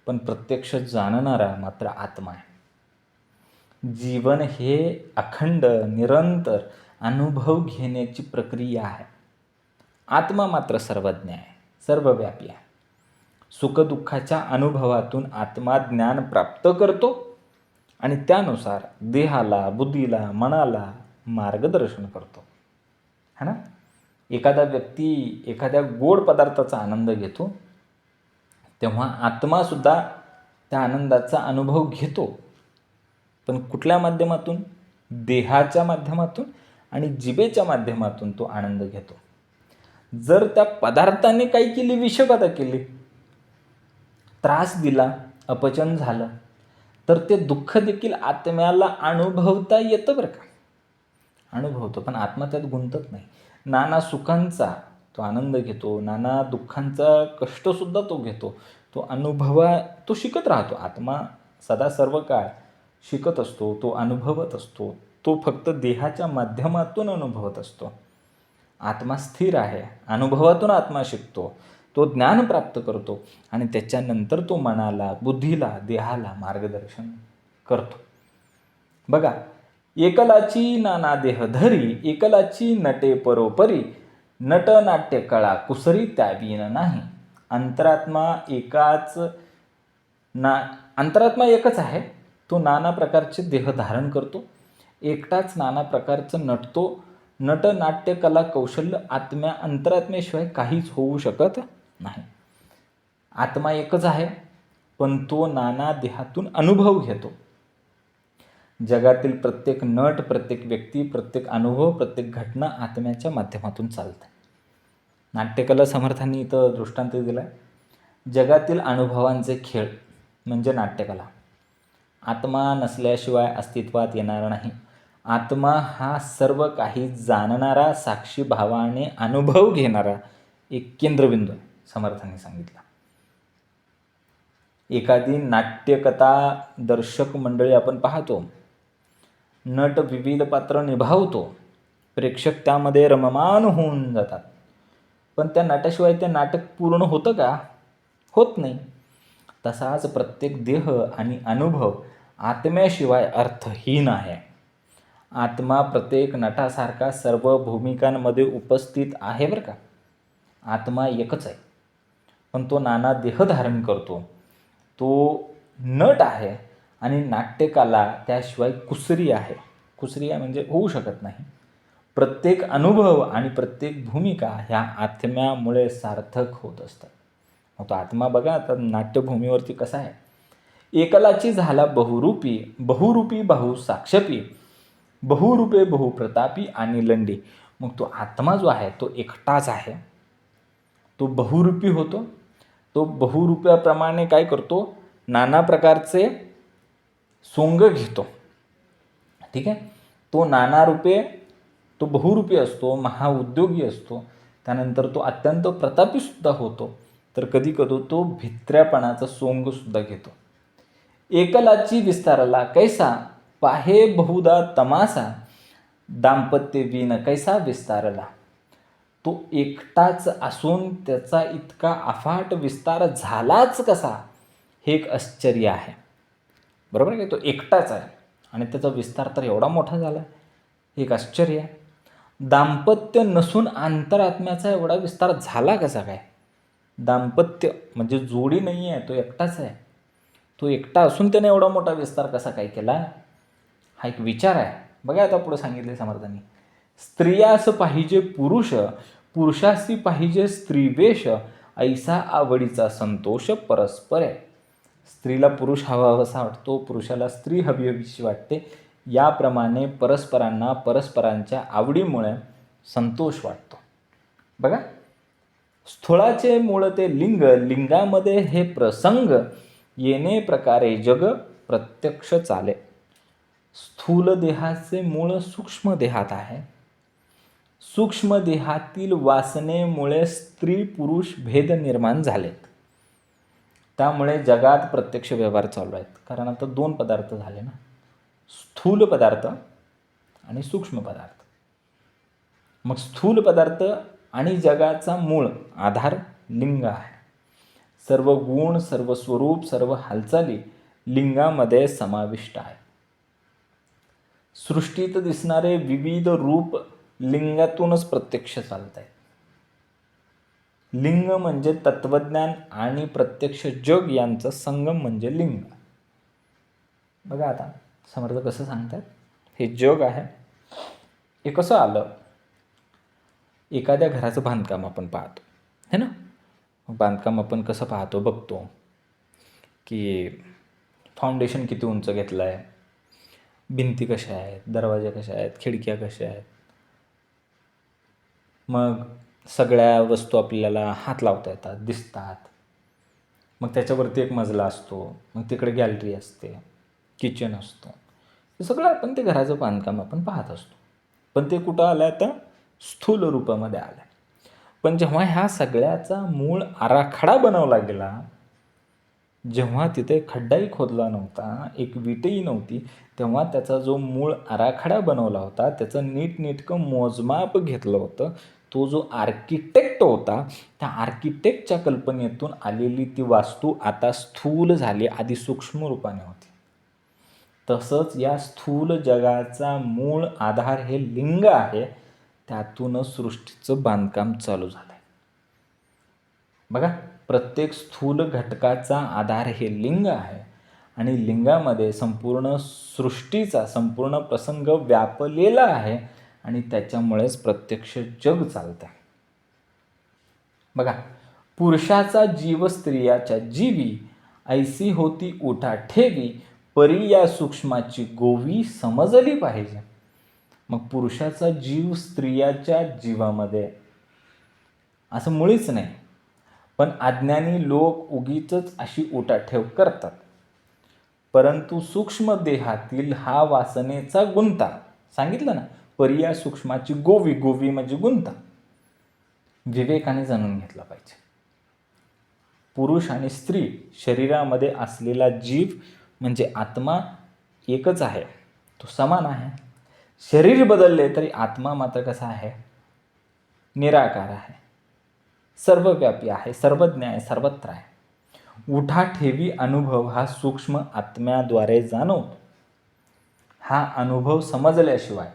पण प्रत्यक्ष जाणणारा मात्र आत्मा आहे. जीवन हे अखंड निरंतर अनुभव घेण्याची प्रक्रिया आहे. आत्मा मात्र सर्वज्ञ आहे, सर्वव्यापी आहे. सुखदुःखाच्या अनुभवातून आत्मा ज्ञान प्राप्त करतो आणि त्यानुसार देहाला, बुद्धीला, मनाला मार्गदर्शन करतो. है ना? एखादा व्यक्ती एखाद्या गोड पदार्थाचा आनंद घेतो, तेव्हा आत्मासुद्धा त्या आनंदाचा अनुभव घेतो, पण कुठल्या माध्यमातून? देहाच्या माध्यमातून आणि जिभेच्या माध्यमातून तो आनंद घेतो. जर त्या पदार्थाने काय केली? विषबाधा केली, त्रास दिला, अपचन झालं, तर ते दुःख देखील आत्म्याला अनुभवता येतं बरं का. अनुभवतो, पण आत्मा त्यात गुंतत नाही. नाना सुखांचा तो आनंद घेतो, नाना दुःखांचा कष्टसुद्धा तो घेतो, तो शिकत राहतो. आत्मा सदा सर्व काळ शिकत असतो, तो अनुभवत असतो, तो फक्त देहाच्या माध्यमातून अनुभवत असतो. आत्मा स्थिर आहे, अनुभवातून आत्मा शिकतो, तो ज्ञान प्राप्त करतो आणि त्याच्यानंतर तो मनाला, बुद्धीला, देहाला मार्गदर्शन करतो. बघा, एकलाची नाना देह धरी, एकलाची नटे परोपरी, नटनाट्य कळा कुसरी त्यावीन नाही. अंतरात्मा एकच आहे, तो नाना प्रकारचे देह धारण करतो, एकटाच नाना प्रकारचं नटतो, नट नाट्य कला कौशल्य अंतरात्म्याशिवाय काहीच होऊ शकत नाही. आत्मा एकच आहे, पण तो नाना देहातून अनुभव घेतो. जगातील प्रत्येक नट, प्रत्येक व्यक्ती, प्रत्येक अनुभव, प्रत्येक घटना आत्म्याच्या माध्यमातून चालते. नाट्यकला समर्थांनी इथं दृष्टांत दिला आहे. जगातील अनुभवांचे खेळ म्हणजे नाट्यकला. आत्मा नसल्याशिवाय अस्तित्वात येणार नाही. आत्मा हा सर्व काही जाणणारा, साक्षी भावाने अनुभव घेणारा एक केंद्रबिंदू आहे, समर्थांनी सांगितलं. एखादी नाट्यकथा दर्शक मंडळी आपण पाहतो, नट विविध पात्र निभावतो, प्रेक्षक त्यामध्ये रममाण होऊन जातात. पण त्या नटाशिवाय ते नाटक पूर्ण होतं का? होत नाही. तसाच प्रत्येक देह आणि अनुभव आत्म्याशिवाय अर्थहीन आहे. आत्मा प्रत्येक नटासारखा सर्व भूमिकांमध्ये उपस्थित आहे बरं का. आत्मा एकच आहे, पण तो नाना देह धारण करतो. तो नट आहे आणि नाट्यकला त्याशिवाय कुसरी आहे. कुसरी आहे म्हणजे होऊ शकत नाही. प्रत्येक अनुभव आणि प्रत्येक भूमिका ह्या आत्म्यामुळे सार्थक होत असतात. तो आत्मा बघा आता नाट्यभूमीवरती कसा आहे. एकलाची झाला बहुरूपी, बहुरूपी बहुसाक्षपी, बहुरूपे बहुप्रतापी आणि लंडी. मग तो आत्मा जो आहे तो एकटाच आहे. तो बहुरूपी होतो. तो बहुरूपाप्रमाणे काय करतो, नाना प्रकारचे सोंग घेतो. ठीक आहे. तो नाना रूपे, तो बहुरूपी असतो, महाउद्योगी असतो. त्यानंतर तो अत्यंत प्रतापीसुद्धा होतो. तर कधी कधी तो भित्र्यापणाचा सोंगसुद्धा घेतो. एकलाची विस्तारला कैसा, पाहे बहुदा तमासा, दाम्पत्य विण कैसा विस्तारला. तो एकटाच असून त्याचा इतका अफाट विस्तार झालाच कसा, हे एक आश्चर्य आहे. बरोबर आहे. तो एकटाच आहे आणि त्याचा विस्तार तर एवढा मोठा झाला, हे एक आश्चर्य आहे. दाम्पत्य नसून अंतरात्म्याचा एवढा विस्तार झाला कसा काय. दाम्पत्य म्हणजे जोडी नाही आहे, तो एकटाच आहे. तो एकटा असून त्याने एवढा मोठा विस्तार कसा काय केला, हा एक विचार आहे. बघा आता पुढे सांगितले समर्थांनी. स्त्रियास पाहिजे पुरुष, पुरुषासी पाहिजे स्त्रीवेश, ऐसा आवडीचा संतोष परस्पर आहे. स्त्रीला पुरुष हवासा वाटतो, पुरुषाला स्त्री हवीशी वाटते. याप्रमाणे परस्परांना परस्परांच्या आवडीमुळे संतोष वाटतो. बघा, स्थूळाचे मूळ ते लिंग, लिंगामध्ये हे प्रसंग, येणे प्रकारे जग प्रत्यक्ष चाले. स्थूल देहाचे मूळ सूक्ष्म देहात आहे. सूक्ष्म देहातील वासनेमुळे स्त्री पुरुष भेद निर्माण झालेत. त्यामुळे जगात प्रत्यक्ष व्यवहार चालू आहेत. कारण आता दोन पदार्थ झाले ना, स्थूल पदार्थ आणि सूक्ष्म पदार्थ. मग स्थूल पदार्थ आणि जगाचा मूळ आधार लिंग आहे. सर्व गुण, सर्व स्वरूप, सर्व हालचाली लिंगामध्ये समाविष्ट आहे. सृष्टीत दिसणारे विविध रूप लिंगातूनच प्रत्यक्ष चालत आहेत. लिंग म्हणजे तत्वज्ञान आणि प्रत्यक्ष जग यांचा संगम म्हणजे लिंग. बघा आता समर्थ कसं सांगतात, हे जग आहे. हे कसं आलं. एखाद्या घराचं बांधकाम आपण पाहतो है ना. बांधकाम आपण कसं पाहतो, बघतो की फाउंडेशन किती उंच घेतलं आहे, भिंती कशा आहेत, दरवाजे कशा आहेत, खिडक्या कशा आहेत. मग सगळ्या वस्तू आपल्याला हात लावता येतात, दिसतात. मग त्याच्यावरती एक मजला असतो, मग तिकडे गॅलरी असते, किचन असतो. हे सगळं आपण ते घराचं बांधकाम आपण पाहत असतो. पण ते कुठं आलं, आता स्थूल रूपामध्ये आलं. पण जेव्हा ह्या सगळ्याचा मूळ आराखडा बनवला गेला, जेव्हा तिथे खड्डाही खोदला नव्हता, एक विटही नव्हती, तेव्हा त्याचा जो मूळ आराखडा बनवला होता, त्याचं नीटनेटकं मोजमाप घेतलं होतं. तो जो आर्किटेक्ट होता, त्या आर्किटेक्टच्या कल्पनेतून आलेली ती वास्तू आता स्थूल झाली, आधी सूक्ष्म रूपाने होती. तसंच या स्थूल जगाचा मूळ आधार हे लिंग आहे. त्यातूनच सृष्टीचं बांधकाम चालू झालं आहे. बघा, प्रत्येक स्थूल घटकाचा आधार हे लिंग आहे आणि लिंगामध्ये संपूर्ण सृष्टीचा संपूर्ण प्रसंग व्यापलेला आहे आणि त्याच्यामुळेच प्रत्यक्ष जग चालतं. बघा, पुरुषाचा जीव स्त्रियाच्या जीवी, ऐसी होती उठा ठेवी, परी या सूक्ष्माची गोवी समजली पाहिजे. मग पुरुषाचा जीव स्त्रियाच्या जीवामध्ये असं मुळीच नाही, पण अज्ञानी लोक उगीचच अशी उठाठेव करतात. परंतु सूक्ष्म देहातील हा वासनेचा गुंता, सांगितलं ना, पर्या सूक्ष्माची गोवी, गोवी म्हणजे गुंता, विवेकाने जाणून घेतला पाहिजे. पुरुष आणि स्त्री शरीरामध्ये असलेला जीव म्हणजे आत्मा एकच आहे, तो समान आहे. शरीर बदलले तरी आत्मा मात्र कसा आहे? निराकार आहे, सर्वव्यापी आहे, सर्वज्ञ आहे, सर्वत्र आहे. उठाठेवी अनुभव हा सूक्ष्म आत्म्याद्वारे जाणवतो. हा अनुभव समजल्याशिवाय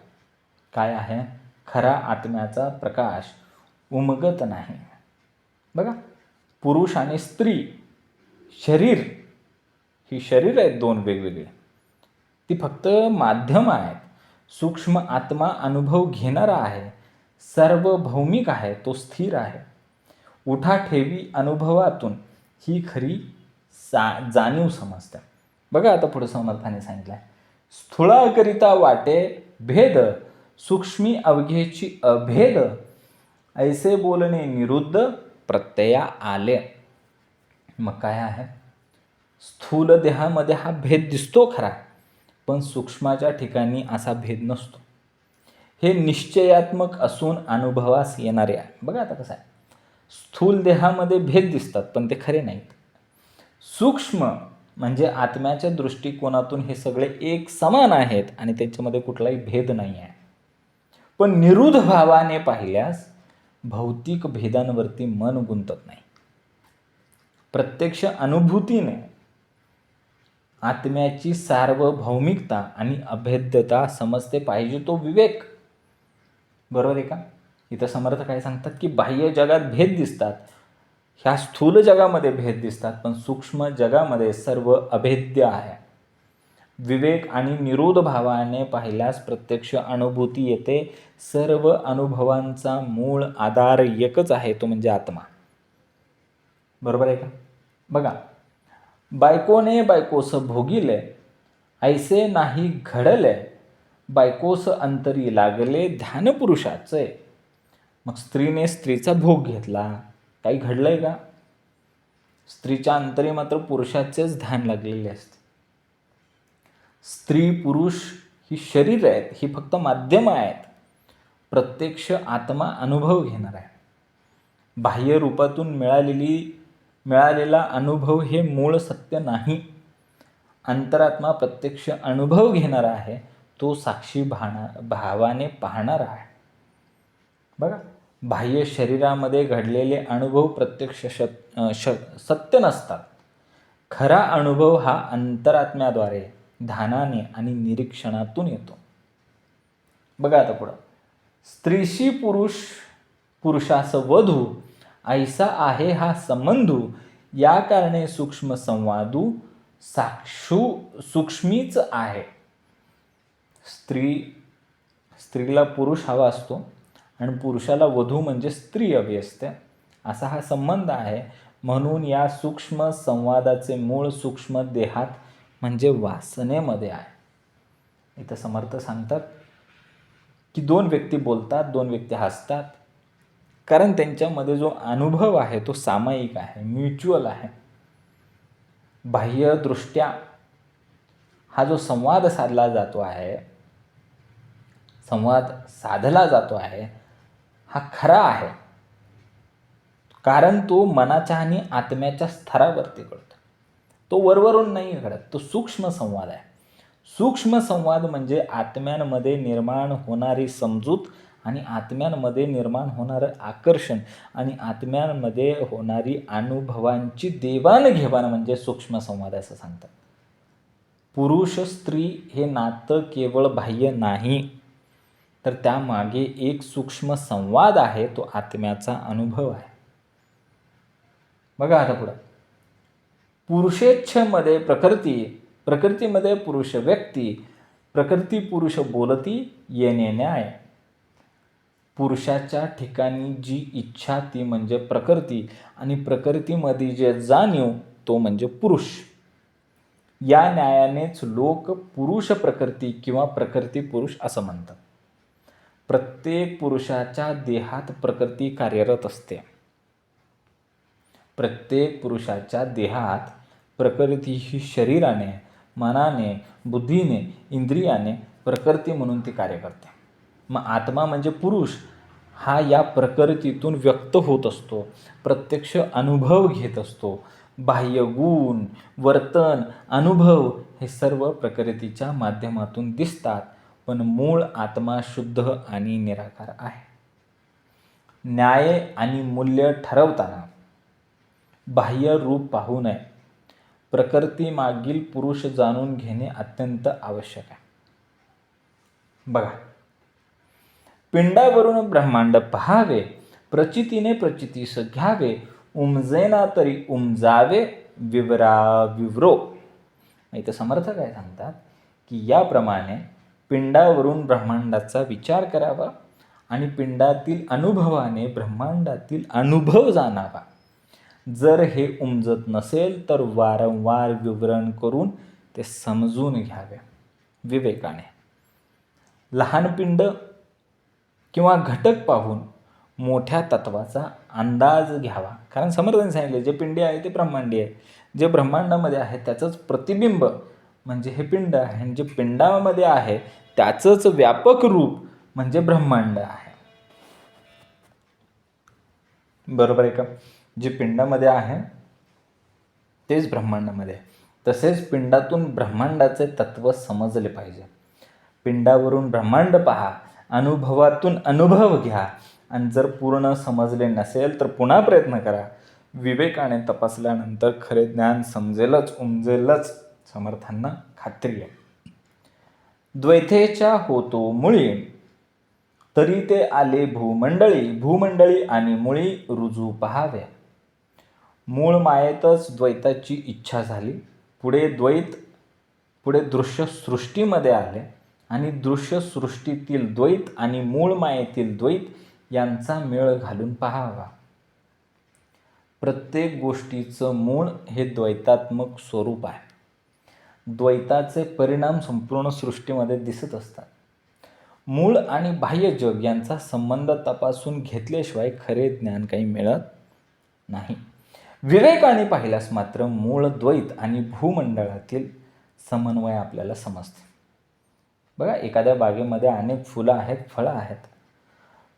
काय आहे? खरा आत्म्याचा प्रकाश उमगत नाही. बघा, पुरुष आणि स्त्री शरीर, ही शरीर आहेत दोन वेगवेगळे, ती फक्त माध्यम आहेत. सूक्ष्म आत्मा अनुभव घेणारा आहे, सार्वभौमिक आहे, तो स्थिर आहे. उठाठेवी अनुभवातून ही खरी जाणीव समजते. बघा आता पुढे समर्थाने सांगितलं आहे, स्थूळाकरिता वाटे भेद, सूक्ष्मी अवघेची अभेद, ऐसे बोलणे निरुद्ध प्रत्यया आले. मग काय आहे? स्थूल देहामध्ये हा भेद दिसतो खरा, पण सूक्ष्माच्या ठिकाणी असा भेद नसतो. हे निश्चयात्मक असून अनुभवास येणारे आहे. बघा आता कसं आहे, स्थूल देहामध्ये भेद दिसतात पण ते खरे नाहीत. सूक्ष्म म्हणजे आत्म्याच्या दृष्टिकोनातून हे सगळे एक समान आहेत आणि त्यांच्यामध्ये कुठलाही भेद नाही आहे. पण निरुद्ध भावाने पाहिल्यास भौतिक भेदांवरती मन गुंतत नाही. प्रत्यक्ष अनुभूतीने आत्म्याची सार्वभौमिकता आणि अभेद्यता समजते पाहिजे, तो विवेक. बरोबर आहे का? इथं समर्थ काय सांगतात की बाह्य जगात भेद दिसतात, ह्या स्थूल जगामध्ये भेद दिसतात, पण सूक्ष्म जगामध्ये सर्व अभेद्य आहे. विवेक आणि निरोध भावाने पाहिल्यास प्रत्यक्ष अनुभूती येते. सर्व अनुभवांचा मूळ आधार एकच आहे, तो म्हणजे आत्मा. बरोबर आहे का? बघा, बायकोने बायकोस भोगिले, ऐसे नाही घडले, बायकोस अंतरी लागले ध्यान पुरुषाचे. मग स्त्रीने स्त्रीचा भोग घेतला, काही घडलंय का? स्त्रीच्या अंतरी मात्र पुरुषाचेच ध्यान लागलेले असते. स्त्री पुरुष ही शरीर आहेत, ही फक्त माध्यम आहेत. प्रत्यक्ष आत्मा अनुभव घेणार आहे. बाह्य रूपातून मिळालेला अनुभव हे मूळ सत्य नाही. अंतरात्मा प्रत्यक्ष अनुभव घेणारा आहे, तो साक्षी भावाने पाहणारा आहे. बघा, बाह्य शरीरामध्ये घडलेले अनुभव प्रत्यक्ष सत्य नसतात. खरा अनुभव हा अंतरात्म्याद्वारे ध्यानाने आणि निरीक्षणातून येतो. बघा आता पुढं, स्त्रीशी पुरुषास वधू, ऐसा आहे हा संबंधू, या कारणे सूक्ष्म संवादू सूक्ष्मीच आहे. स्त्रीला पुरुष हवा असतो आणि पुरुषाला वधू म्हणजे स्त्री हवी असते, असा हा संबंध आहे. म्हणून या सूक्ष्म संवादाचे मूळ सूक्ष्म देहात म्हणजे वासनेमध्ये आहे. इथं समर्थ सांगतात की दोन व्यक्ती बोलतात, दोन व्यक्ती हसतात, कारण त्यांच्यामध्ये जो अनुभव आहे तो सामायिक आहे, म्युच्युअल आहे. बाह्यदृष्ट्या हा जो संवाद साधला जातो आहे हा खरा आहे, कारण तो मनाच्या आणि आत्म्याच्या स्तरावरती घडतो. तो वरवरून नाही घडत, तो सूक्ष्म संवाद आहे. सूक्ष्म संवाद म्हणजे आत्म्यांमध्ये निर्माण होणारी समजूत आणि आत्म्यांमध्ये निर्माण होणारं आकर्षण आणि आत्म्यांमध्ये होणारी अनुभवांची देवाणघेवाण म्हणजे सूक्ष्म संवाद असं सांगतात. पुरुष स्त्री हे नातं केवळ बाह्य नाही, तर त्यामागे एक सूक्ष्म संवाद आहे, तो आत्म्याचा अनुभव आहे. बघा आता पुढं, पुरुषेच्छमध्ये प्रकृतीमध्ये पुरुष व्यक्ती, प्रकृती पुरुष बोलती येणे न्याय. पुरुषाच्या ठिकाणी जी इच्छा ती म्हणजे प्रकृती आणि प्रकृतीमध्ये जे जाणीव तो म्हणजे पुरुष. या न्यायानेच लोक पुरुष प्रकृती किंवा प्रकृती पुरुष असं म्हणतात. प्रत्येक पुरुषाच्या देहात प्रकृती कार्यरत असते. प्रत्येक पुरुषाच्या देहात प्रकृती ही शरीराने, मनाने, बुद्धीने, इंद्रियाने प्रकृती म्हणून ती कार्य करते. मग आत्मा म्हणजे पुरुष हा या प्रकृतीतून व्यक्त होत असतो, प्रत्यक्ष अनुभव घेत असतो. बाह्य गुण, वर्तन, अनुभव हे सर्व प्रकृतीच्या माध्यमातून दिसतात, पण मूळ आत्मा शुद्ध आणि निराकार आहे. न्याय आणि मूल्य ठरवताना बाह्य रूप पाहू नये. प्रकृतीमागील पुरुष जाणून घेणे अत्यंत आवश्यक आहे. बघा, पिंडावरून ब्रह्मांड पहावे, प्रचितीने प्रचितीस घ्यावे, उमजेना तरी उमजावे, विवरा विवरो. इथं समर्थ काय सांगतात की याप्रमाणे पिंडावरून ब्रह्मांडाचा विचार करावा आणि पिंडातील अनुभवाने ब्रह्मांडातील अनुभव जाणावा. जर हे उमजत नसेल तर वारंवार विवरण करून ते समजून घ्यावे विवेकाने. लहान पिंड किंवा घटक पाहून मोठ्या तत्वाचा अंदाज घ्यावा. कारण समर्थाने सांगितले जे पिंडी आहे ते ब्रह्मांडी आहे. जे ब्रह्मांडामध्ये आहे त्याचंच प्रतिबिंब म्हणजे हे पिंड आहे, आणि जे पिंडामध्ये आहे त्याचंच व्यापक रूप म्हणजे ब्रह्मांड आहे. बरोबर आहे का? जे पिंडामध्ये आहे तेच ब्रह्मांडामध्ये आहे. तसेच पिंडातून ब्रह्मांडाचे तत्व समजले पाहिजे. पिंडावरून ब्रह्मांड पहा, अनुभवातून अनुभव घ्या, आणि जर पूर्ण समजले नसेल तर पुन्हा प्रयत्न करा. विवेकाने तपासल्यानंतर खरे ज्ञान समजेलच, उमजेलच, समर्थांना खात्री आहे. द्वैतेच्या होतो मुळी, तरी ते आले भूमंडळी, भूमंडळी आणि मुळी रुजू पहावे. मूळ मायेतच द्वैताची इच्छा झाली, पुढे दृश्य सृष्टीमध्ये आले, आणि दृश्य सृष्टीतील द्वैत आणि मूळ मायेतील द्वैत यांचा मेळ घालून पहावा. प्रत्येक गोष्टीचं मूळ हे द्वैतात्मक स्वरूप आहे. द्वैताचे परिणाम संपूर्ण सृष्टीमध्ये दिसत असतात. मूळ आणि बाह्य जग यांचा संबंध तपासून घेतल्याशिवाय खरे ज्ञान काही मिळत नाही. विवेकाने पाहिल्यास मात्र मूळ द्वैत आणि भूमंडळातील समन्वय आपल्याला समजते. बघा, एखाद्या बागेमध्ये अनेक फुलं आहेत, फळं आहेत,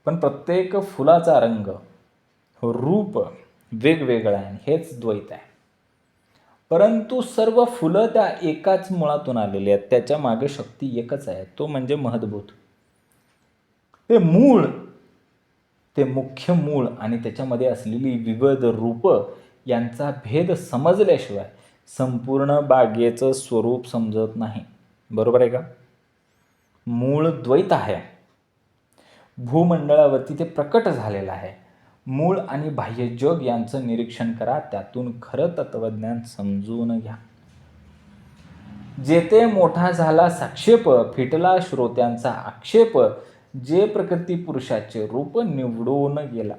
पण प्रत्येक फुलाचा रंग, रूप वेगवेगळं आहे. हेच द्वैत आहे. परंतु सर्व फुलं त्या एकाच मुळातून आलेली आहेत. त्याच्या मागे शक्ती एकच आहे, तो म्हणजे महद्भूत. ते मूळ, ते मुख्य मूळ आणि त्याच्यामध्ये असलेली विविध रूप यांचा भेद समजल्याशिवाय संपूर्ण बागेचं स्वरूप समजत नाही. बरोबर आहे का? मूळ द्वैत आहे, भूमंडळावरती ते प्रकट झालेलं आहे. मूळ आणि बाह्य जग यांचं निरीक्षण करा, त्यातून खरं तत्वज्ञान समजून घ्या. जेथे मोठा झाला साक्षेप, फिटला श्रोत्यांचा आक्षेप, जे प्रकृती पुरुषाचे रूप निवडून गेला.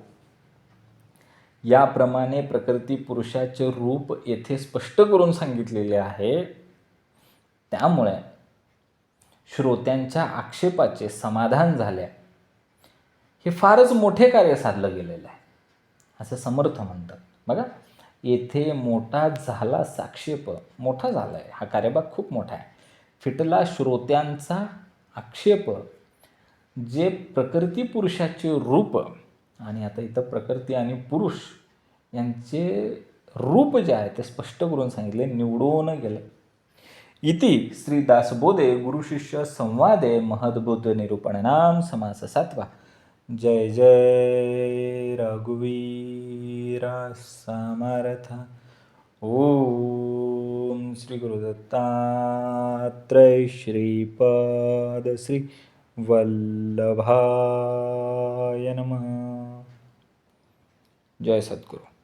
याप्रमाणे प्रकृती पुरुषाचे रूप येथे स्पष्ट करून सांगितलेले आहे. त्यामुळे श्रोत्यांच्या आक्षेपाचे समाधान झाले. हे फारच मोठे कार्य साधलं गेलेलं आहे असं समर्थ म्हणतात. बघा, येथे मोठा झाला साक्षेप, मोठा झाला आहे, हा कार्यभाग खूप मोठा आहे. फिटला श्रोत्यांचा आक्षेप, जे प्रकृती पुरुषाचे रूप, आणि आता इथं प्रकृती आणि पुरुष यांचे रूप जे आहे ते स्पष्ट करून सांगितले, निवडून गेले. इति श्री दासबोधे गुरुशिष्य संवादे महद्भूत निरूपणनाम समास 7वा. जय जय रघुवीरा समर्थ. ओम श्री गुरुदत्तात्रय श्रीपद श्री वल्लभाय नमः. जय सद्गुरु.